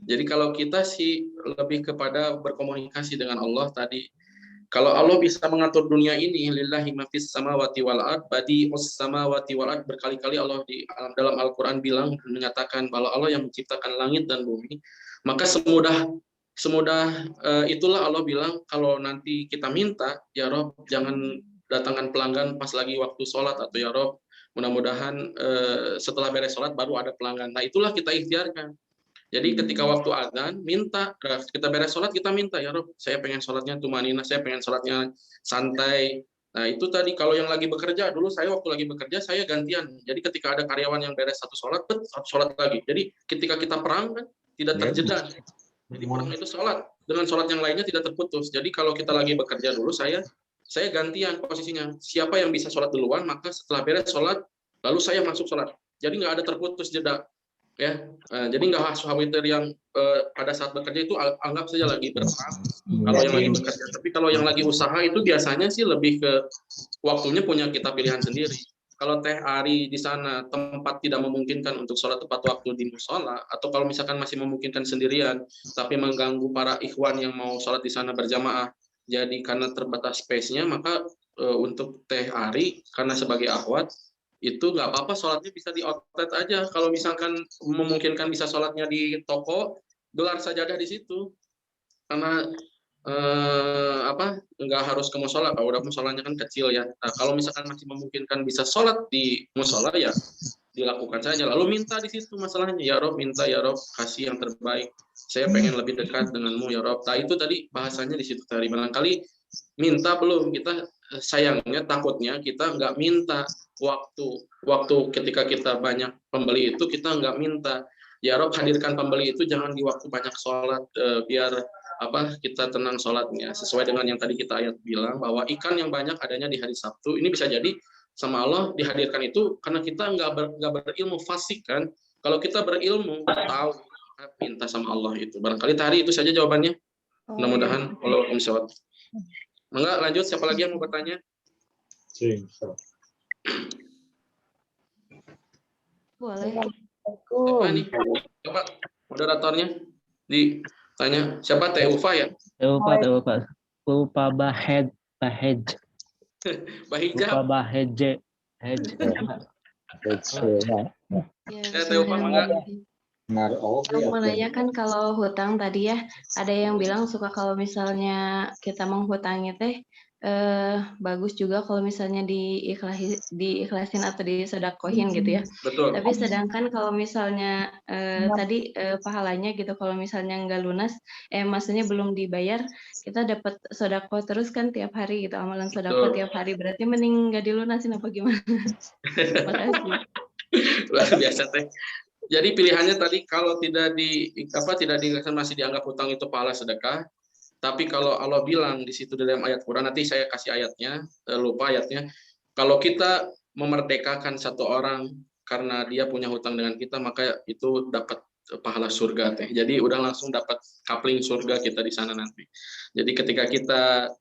Jadi kalau kita sih lebih kepada berkomunikasi dengan Allah tadi. Kalau Allah bisa mengatur dunia ini, lillahi ma fis samawati wal ard, badi'us samawati wal ard, berkali-kali Allah di dalam Al-Qur'an bilang, menyatakan bahwa Allah yang menciptakan langit dan bumi. Maka semudah itulah Allah bilang, kalau nanti kita minta, ya Rob, jangan datangkan pelanggan pas lagi waktu sholat, atau ya Rob, mudah-mudahan setelah beres sholat baru ada pelanggan. Nah, itulah kita ikhtiarkan. Jadi ketika waktu azan, kita beres sholat, kita minta, ya Rob, saya pengen sholatnya tumanina, saya pengen sholatnya santai. Nah, itu tadi, kalau yang lagi bekerja, dulu saya waktu lagi bekerja, saya gantian. Jadi ketika ada karyawan yang beres satu sholat lagi. Jadi ketika kita perang, kan, tidak terjeda. Jadi orang itu sholat, dengan sholat yang lainnya tidak terputus. Jadi kalau kita lagi bekerja dulu, saya gantian posisinya. Siapa yang bisa sholat duluan, maka setelah beres sholat, lalu saya masuk sholat. Jadi nggak ada terputus jeda. Ya, jadi nggak harus khawatir yang pada saat bekerja itu anggap saja lagi berperang kalau yang lagi bekerja. Tapi kalau yang lagi usaha itu biasanya sih lebih ke waktunya punya kita pilihan sendiri. Kalau Teh Ari di sana tempat tidak memungkinkan untuk sholat tepat waktu di musola, atau kalau misalkan masih memungkinkan sendirian, tapi mengganggu para ikhwan yang mau sholat di sana berjamaah, jadi karena terbatas space-nya, maka untuk Teh Ari karena sebagai akhwat itu nggak apa-apa, sholatnya bisa di outlet aja. Kalau misalkan memungkinkan bisa sholatnya di toko, gelar sajadah di situ. Karena nggak harus ke musola, kalau udah musolanya kan kecil ya. Nah, kalau misalkan masih memungkinkan bisa sholat di musola, ya dilakukan saja. Lalu minta di situ masalahnya, ya Rob, minta ya Rob, kasih yang terbaik. Saya pengen lebih dekat denganmu ya Rob. Nah, itu tadi bahasanya di situ tadi. Barangkali minta belum, kita sayangnya takutnya kita nggak minta waktu ketika kita banyak pembeli itu, kita nggak minta, ya Rob, hadirkan pembeli itu jangan di waktu banyak sholat, biar kita tenang sholatnya, sesuai dengan yang tadi kita ayat bilang, bahwa ikan yang banyak adanya di hari Sabtu. Ini bisa jadi sama Allah dihadirkan itu karena kita nggak berilmu fasik kan. Kalau kita berilmu, tahu, minta sama Allah itu. Barangkali tadi itu saja jawabannya. Mudah-mudahan. Waalaikumsalam. Enggak, lanjut, siapa lagi yang mau bertanya? Boleh. Siapa nih? Coba moderatornya ditanya. Siapa? Teh Ufa ya? Lupa Bahed. Bahijab. Lupa Baheje. Ya, Teh Ufa mangga. Aku mau nanya kan kalau hutang tadi ya, ada yang bilang suka kalau misalnya kita menghutangi teh bagus juga kalau misalnya diikhlasin atau disedekahin gitu ya. Betul. Tapi sedangkan kalau misalnya tadi pahalanya gitu, kalau misalnya nggak lunas, maksudnya belum dibayar, kita dapat sedekah terus kan tiap hari gitu, amalan sedekah Betul. tiap hari. Berarti mending nggak dilunasin apa gimana? Makasih. Luar biasa teh. Jadi pilihannya tadi kalau tidak masih dianggap hutang itu pahala sedekah. Tapi kalau Allah bilang di situ dalam ayat Quran, nanti saya kasih ayatnya, lupa ayatnya. Kalau kita memerdekakan satu orang karena dia punya hutang dengan kita, maka itu dapat pahala surga teh. Jadi udah langsung dapat kapling surga kita di sana nanti. Jadi ketika kita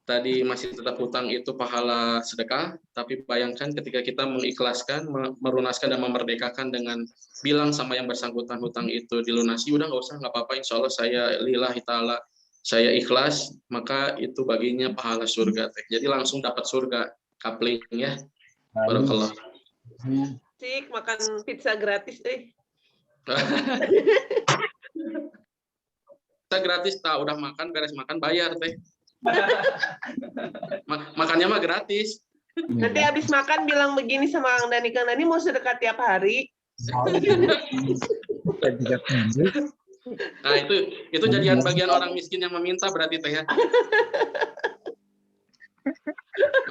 tadi masih tetap hutang itu pahala sedekah, tapi bayangkan ketika kita mengikhlaskan, melunaskan dan memerdekakan dengan bilang sama yang bersangkutan hutang itu dilunasi, udah nggak usah, nggak apa-apa, insya Allah saya lillahi ta'ala, saya ikhlas, maka itu baginya pahala surga. Jadi langsung dapat surga, kapling ya. Barakallah. Cik, makan pizza gratis Kita gratis, tak udah makan, beres makan, bayar teh. Makannya mah gratis. Nanti habis makan bilang begini sama Kang Dani mau sedekah tiap hari. Nah itu jadian bagian orang miskin yang meminta berarti teh ya.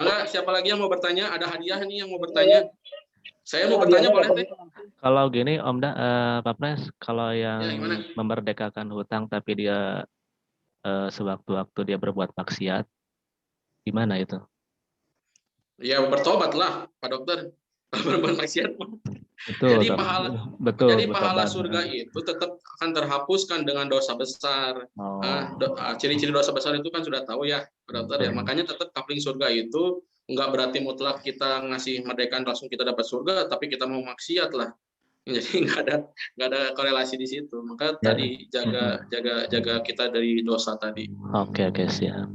Maka siapa lagi yang mau bertanya? Ada hadiah nih yang mau bertanya. Saya mau bertanya boleh teh? Kalau gini Om Pak Pres, kalau yang Ya, memerdekakan hutang tapi dia sewaktu-waktu dia berbuat maksiat, gimana itu? Ya bertobatlah Pak Dokter. Berbuat maksiat. Betul, Jadi betul, pahala surga itu tetap akan terhapuskan dengan dosa besar. Ciri-ciri dosa besar itu kan sudah tahu ya, Pak Dokter ya. Makanya tetap kapling surga itu nggak berarti mutlak kita ngasih merdekaan langsung kita dapat surga, tapi kita mau maksiat lah. Jadi nggak ada korelasi di situ. Maka tadi jaga kita dari dosa tadi. Oke, siap.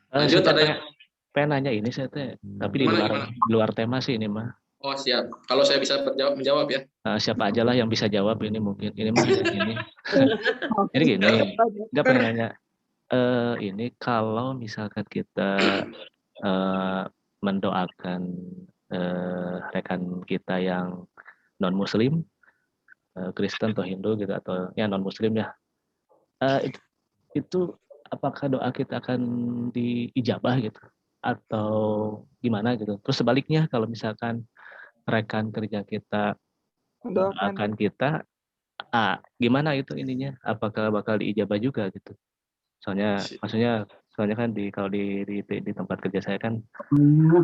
Lanjut ada pengen nanya ini saya teh, tapi gimana? di luar tema sih ini mah. Oh siap. Kalau saya bisa menjawab ya. Siapa aja lah yang bisa jawab ini mungkin. Ini mah ini. Ini gini. Nggak pengen nanya. Ini kalau misalkan kita mendoakan rekan kita yang non Muslim, Kristen atau Hindu gitu atau ya non Muslim ya, itu apakah doa kita akan diijabah gitu atau gimana gitu? Terus sebaliknya kalau misalkan rekan kerja kita mendoakan kita, gimana itu ininya? Apakah bakal diijabah juga gitu? Soalnya kan kalau di tempat kerja saya kan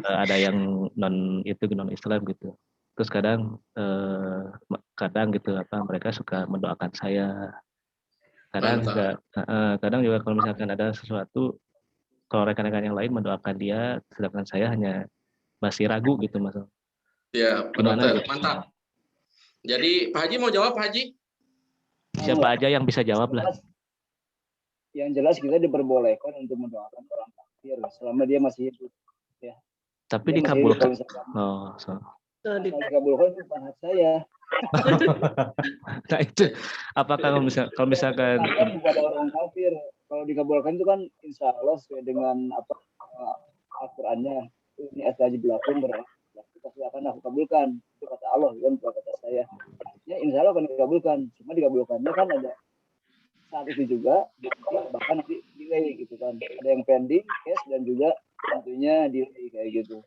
ada yang non Islam gitu. Terus kadang gitu mereka suka mendoakan saya. Kadang juga kalau misalkan ada sesuatu, kalau rekan-rekan yang lain mendoakan dia, sedangkan saya hanya masih ragu gitu Mas. Ya, Pak Dokter, gitu? Mantap. Jadi Pak Haji mau jawab, Pak Haji? Siapa aja yang bisa jawab lah. Yang jelas kita diperbolehkan untuk mendoakan orang kafir selama dia masih hidup. Ya. Tapi dikabulkan. Dikabulkan itu bukan hak saya. Nah itu, apakah kalau misalkan kepada orang kafir, kalau dikabulkan itu kan insya Allah sesuai dengan Al-Qur'annya, ini asal belakang pasti akan aku kabulkan, itu kata Allah kan, kata saya. Ya insya Allah akan dikabulkan, cuma dikabulkannya kan ada saat itu juga bahkan nanti delay gitu kan, ada yang pending case dan juga tentunya delay kayak gitu.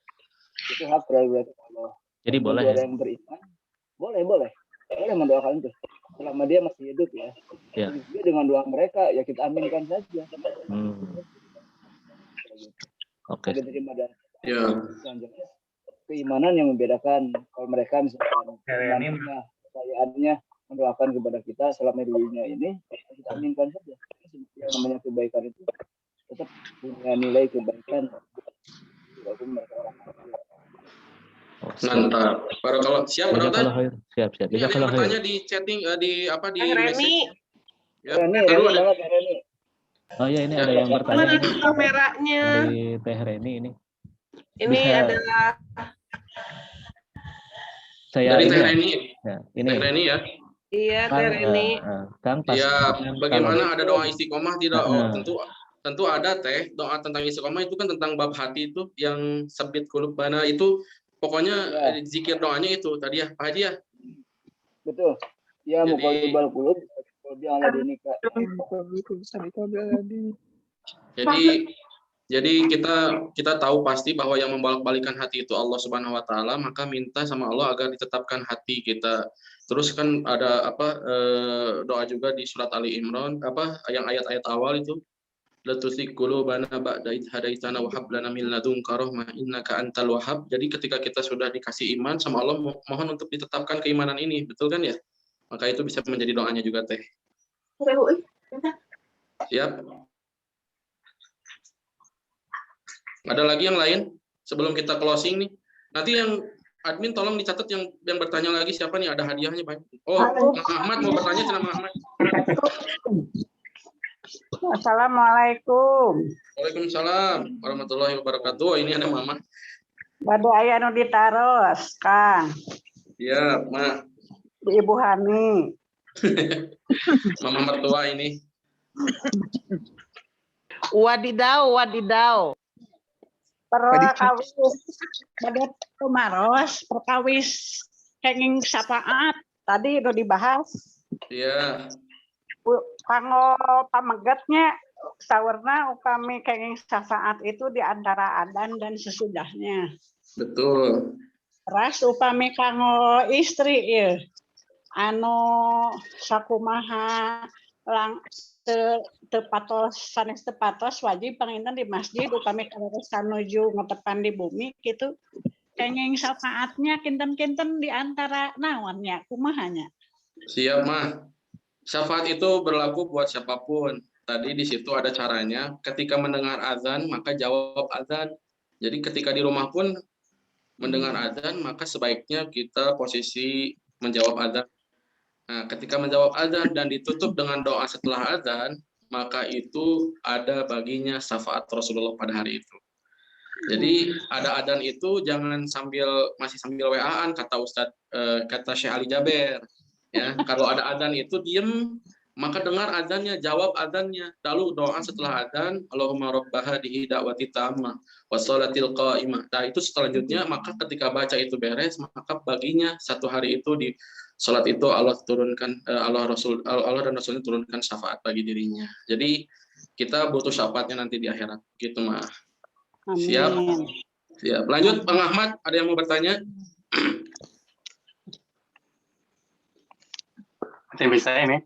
Itu hak prerogatif Allah. Jadi boleh ya? Yang beriman boleh mendoakan itu selama dia masih hidup ya. Dia dengan doa mereka ya kita aminkan saja. Oke. Keimanan yang membedakan, kalau mereka misalkan kepercayaannya mendoakan kepada kita selama dirinya ini, kita aminkan saja. Yang namanya kebaikan itu tetap punya nilai kebaikan walaupun mereka orang kafir. Oh, siap. Mantap. Barakallah. Siap, Pak Dokter? Jazakallah khair. Siap. Ini ada yang Jazakallah khair. bertanya di chatting, di Teh Reni, message. Ya, Reni aduh, banget ya Reni. Oh ya, ini Ya. ada yang bertanya mana ini kameranya? dari Teh Reni ini. Ini Bisa adalah saya dari ini Teh ya. Reni. Ya, ini Teh Reni ya. iya Kang, Teh Reni. Kang pasti Ya, kan bagaimana kalau ada doa istiqomah tidak? Oh, Heeh. tentu ada Teh. Doa tentang istiqomah itu kan tentang bab hati itu yang sabit qulub bana itu pokoknya Ya. zikir doanya itu tadi ya, Pak Haji ya. Betul. Ya Jadi- muqallibal qulub qalbi ala dinika. Jadi kita tahu pasti bahwa yang membolak-balikan hati itu Allah Subhanahu wa taala, maka minta sama Allah agar ditetapkan hati kita. Terus kan ada doa juga di surat Ali Imran yang ayat-ayat awal itu la tuzigh qulubana ba'da idh hadaitana wa hab lana min ladunka rahmah innaka antal wahhab. Jadi ketika kita sudah dikasih iman sama Allah, mohon untuk ditetapkan keimanan ini, betul kan ya? Maka itu bisa menjadi doanya juga Teh. Siap? Ada lagi yang lain sebelum kita closing nih? Nanti yang admin tolong dicatat yang bertanya lagi siapa nih, ada hadiahnya banyak. Oh, Mang Ahmad mau bertanya, silakan Mang Ahmad. Assalamualaikum. Waalaikumsalam warahmatullahi wabarakatuh. Oh, ini ada Mama. Bade aya nu ditaros, Kang. Iya, Ma. Ibu Hani. Mama mertua ini. Wadidaw. Perkawis bade tumaros, perkawis kenging syafaat. Tadi udah dibahas. Iya. Kanggo pamegetnya sawerna upami kenging syafaat itu di antara adzan dan sesudahnya. Betul. Ras upami kanggo istri ya. Anu sakumaha sanes tepatos wajib panginten di masjid upami kaleres sanuju ngetepan di bumi gitu. Kenging syafaatnya kinten-kinten di antara naonnya kumahanya. Siap, Ma. Syafaat itu berlaku buat siapapun. Tadi di situ ada caranya. Ketika mendengar azan, maka jawab azan. Jadi ketika di rumah pun mendengar azan, maka sebaiknya kita posisi menjawab azan. Nah, ketika menjawab azan dan ditutup dengan doa setelah azan, maka itu ada baginya syafaat Rasulullah pada hari itu. Jadi ada azan itu jangan masih sambil WA-an kata Syekh Ali Jaber. Ya, kalau ada adzan itu diem, maka dengar adzannya, jawab adzannya. Lalu doa setelah adzan, Allahumma rabbaha dihi da'wati tammah wa sholatil qa'imah. Nah, itu selanjutnya maka ketika baca itu beres, maka baginya satu hari itu di salat itu Allah turunkan Allah dan Rasulnya turunkan syafaat bagi dirinya. Jadi kita butuh syafaatnya nanti di akhirat. Gitu, Mah. Siap. Siap. Lanjut, Bang Ahmad, ada yang mau bertanya? Masih bisa ini?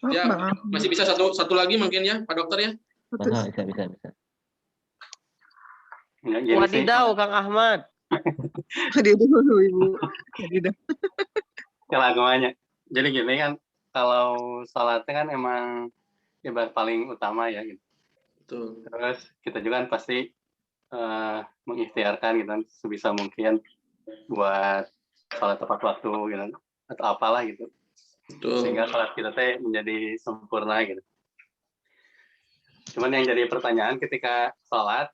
Ya, masih bisa satu lagi mungkin ya, Pak Dokter ya? Bisa. Wadidaw, Kang Ahmad. Dia dulu Ibu. Kelaguannya. Jadi gini kan, kalau sholatnya kan emang ibadah paling utama ya gitu. Betul. Terus kita juga kan pasti mengikhtiarkan gitu kan, sebisa mungkin buat sholat tepat waktu gitu atau apalah gitu. Betul. Sehingga sholat kita teh menjadi sempurna gitu. Cuman yang jadi pertanyaan ketika sholat,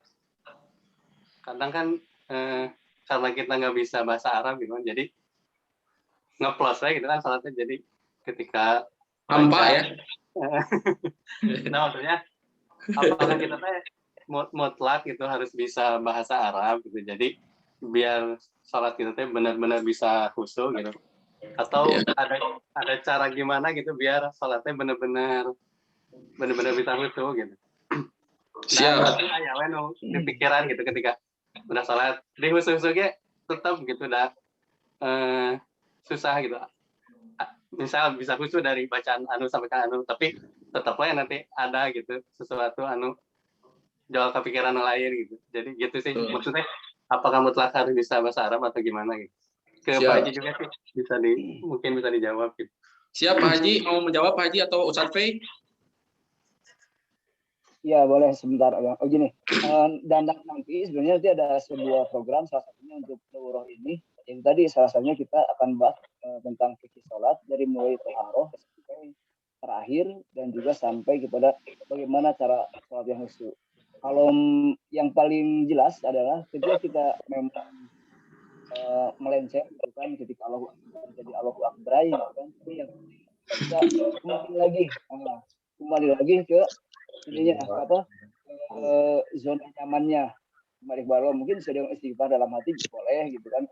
kadang kan karena kita nggak bisa bahasa Arab gitu kan, jadi ngeplos aja gitu kan sholatnya. Jadi ketika hampa ya. Nah maksudnya apakah kita teh mutlak gitu harus bisa bahasa Arab gitu, jadi biar sholat kita teh benar-benar bisa khusyuk gitu, atau ada cara gimana gitu biar sholatnya benar-benar bisa khusyuk gitu. Siap. Nah, itu aya we nu dipikiran gitu ketika udah sholat di khusyuk-khusyuknya tetap gitu udah susah gitu. Misal bisa khusyuk dari bacaan anu sampai ke anu, tapi tetap aja nanti ada gitu sesuatu anu jual kepikiran lain gitu. Jadi gitu sih maksudnya, apakah mutlak harus bisa bahasa Arab atau gimana gitu. Ke Pak Haji juga sih mungkin bisa dijawab gitu. Siap Pak Haji, mau menjawab Pak Haji atau Ustadz Fei? Ya boleh sebentar. Oh gini, dan nanti sebenarnya nanti ada sebuah program salah satunya untuk daurah ini. Yang tadi salah satunya kita akan bahas tentang fikih sholat dari mulai toharoh sampai terakhir dan juga sampai kepada bagaimana cara sholat yang khusyuk. Kalau yang paling jelas adalah ketika kita memang melenceng, bukan ketika Allahu Akbar jadi Allahu Akbar, kan? Ini yang kita kembali lagi ke ininya apa zona nyamannya. Mari Iqbal, mungkin sedang istighfar dalam hati boleh gitu kan,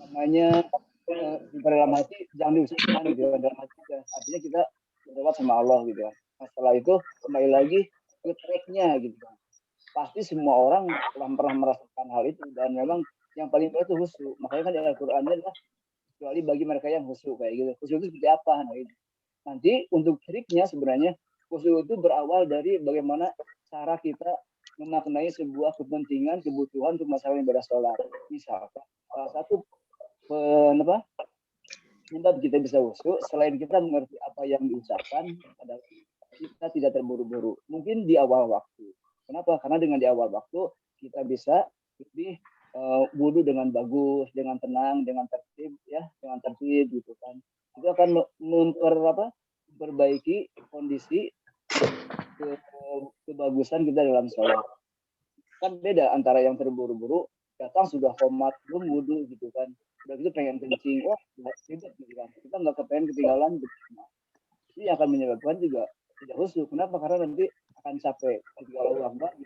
namanya istighfar dalam hati jangan diusahakan gitu kan, dalam hati artinya kita berdoa sama Allah gitu kan. Nah, setelah itu kembali lagi ke tracknya gitu kan. Pasti semua orang pernah merasakan hal itu dan memang yang paling berat itu khusyuk. Makanya kan di Al-Qur'annya adalah kecuali bagi mereka yang khusyuk kayak gitu. Khusyuk itu seperti apa? Nah, itu. Nanti untuk triknya sebenarnya khusyuk itu berawal dari bagaimana cara kita memaknai sebuah kepentingan, kebutuhan untuk masalah ibadah sholat. Misalkan salah satu penyebab kita bisa khusyuk selain kita mengerti apa yang diucapkan adalah kita tidak terburu-buru. Mungkin di awal waktu. Kenapa? Karena dengan di awal waktu kita bisa lebih wudu dengan bagus, dengan tenang, dengan tertib, ya, dengan tertib gitu kan. Itu akan memperbaiki kondisi kebagusan kita dalam sholat. Kan beda antara yang terburu-buru, datang sudah komat, belum wudu gitu kan. Udah gitu pengen kencing, wah ribet gitu kan. Kita nggak kepengen ketinggalan. Ini akan menyebabkan juga tidak khusyuk. Kenapa? Karena nanti akan capek. Ketika Allah Akbar,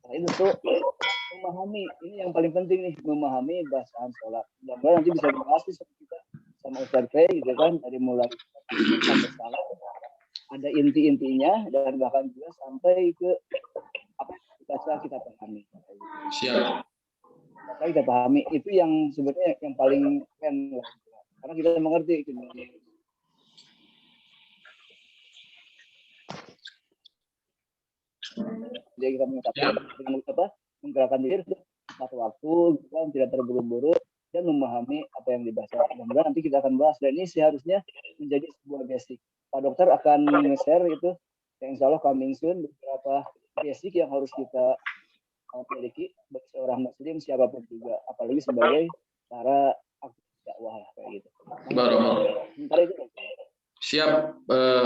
nah itu tuh memahami, ini yang paling penting nih, memahami bacaan sholat. Mudah-mudahan nanti bisa dibahas sama kita, sama Ustaz Fei gitu kan, dari mulai sampai salat. Ada inti-intinya dan bahkan juga sampai ke apa kita pahami. Siap. Kita pahami itu yang sebenarnya yang paling keren lah. Karena kita mengerti itu. Jadi kita mengucapkan dengan menggerakkan diri tepat waktu, kan, tidak terburu-buru dan memahami apa yang dibahas. Mudah-mudahan nanti kita akan bahas dan ini seharusnya menjadi sebuah basic. Pak Dokter akan share itu yang insya Allah coming soon beberapa basic yang harus kita miliki bagi seorang muslim siapapun juga, apalagi sebagai para aktivis dakwah kayak gitu. Sementara itu. Siap,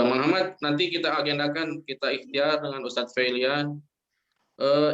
Muhammad. Nanti kita agendakan, kita ikhtiar dengan Ustadz Feilian.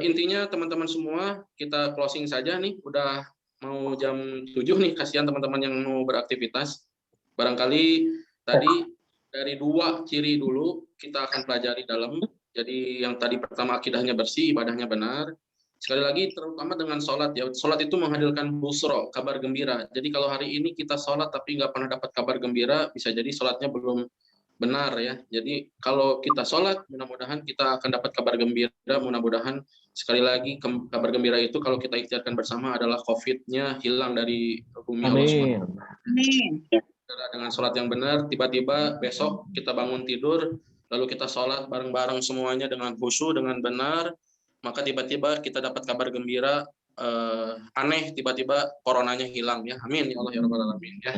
Intinya teman-teman semua kita closing saja nih. Udah mau jam 7 nih. Kasihan teman-teman yang mau beraktivitas. Barangkali tadi dari 2 ciri dulu kita akan pelajari dalam. Jadi yang tadi pertama akidahnya bersih, ibadahnya benar. Sekali lagi terutama dengan sholat ya. Sholat itu menghadirkan busro, kabar gembira. Jadi kalau hari ini kita sholat tapi nggak pernah dapat kabar gembira, bisa jadi sholatnya belum benar ya. Jadi kalau kita sholat, mudah-mudahan kita akan dapat kabar gembira. Mudah-mudahan sekali lagi kabar gembira itu kalau kita ikhtiarkan bersama adalah COVID-nya hilang dari bumi Allah SWT. Amin. Dengan sholat yang benar, tiba-tiba besok kita bangun tidur, lalu kita sholat bareng-bareng semuanya dengan khusyuk, dengan benar, maka tiba-tiba kita dapat kabar gembira, aneh, tiba-tiba coronanya hilang ya. Amin ya Allah ya Rabbal Alamin ya.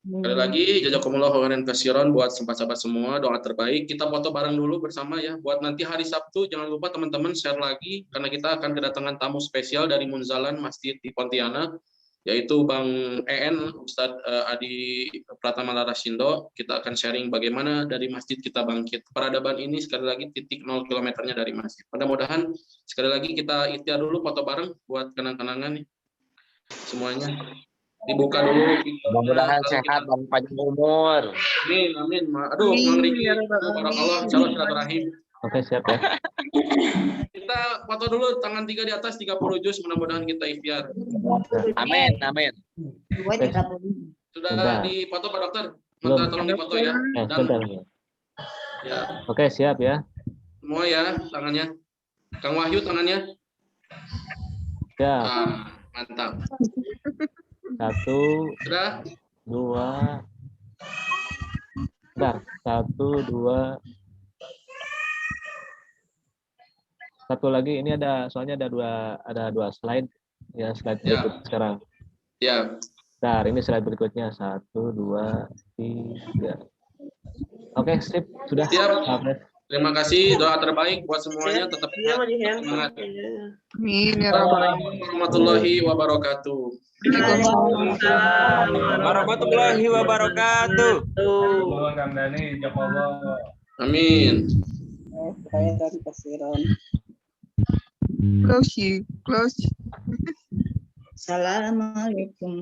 Sekali lagi jazakumullah khairan katsiran buat sahabat-sahabat semua, doa terbaik. Kita foto bareng dulu bersama ya. Buat nanti hari Sabtu jangan lupa teman-teman share lagi karena kita akan kedatangan tamu spesial dari Munzalan Masjid di Pontianak, yaitu Bang EN Ustadz Adi Pratama Larasindo. Kita akan sharing bagaimana dari masjid kita bangkit. Peradaban ini sekali lagi titik 0 kilometernya dari masjid. Mudah-mudahan sekali lagi kita ikhtiar dulu foto bareng buat kenang-kenangan nih semuanya. Dibuka dulu. Mudah-mudahan sehat dan panjang umur. Amin, amin. Aduh, Mang Riki, barakallah, calon silaturahim. Oke, siap ya. Kita foto dulu tangan 3 di atas, 30 juz, mudah-mudahan kita ikhtiar. Amin, amin. Sudah difoto Pak Dokter? Minta tolong difoto ya. Dan, ya. Oke, siap ya. Semua ya tangannya. Kang Wahyu tangannya. Ya. Mantap. 1, Sudah? 2. Bentar, 1, 2. Satu lagi, ini ada soalnya ada dua slide ya, slide berikut sekarang. Ya. Bentar, ini slide berikutnya 1, 2, 3. Oke, sip, sudah. Siap. Update. Terima kasih, doa terbaik buat semuanya. Tetap Dia mau di semangat. Amin ya rabbal alamin. Assalamualaikum warahmatullahi wabarakatuh. Warahmatullahi wabarakatuh. Amin. Close you, close. Assalamualaikum.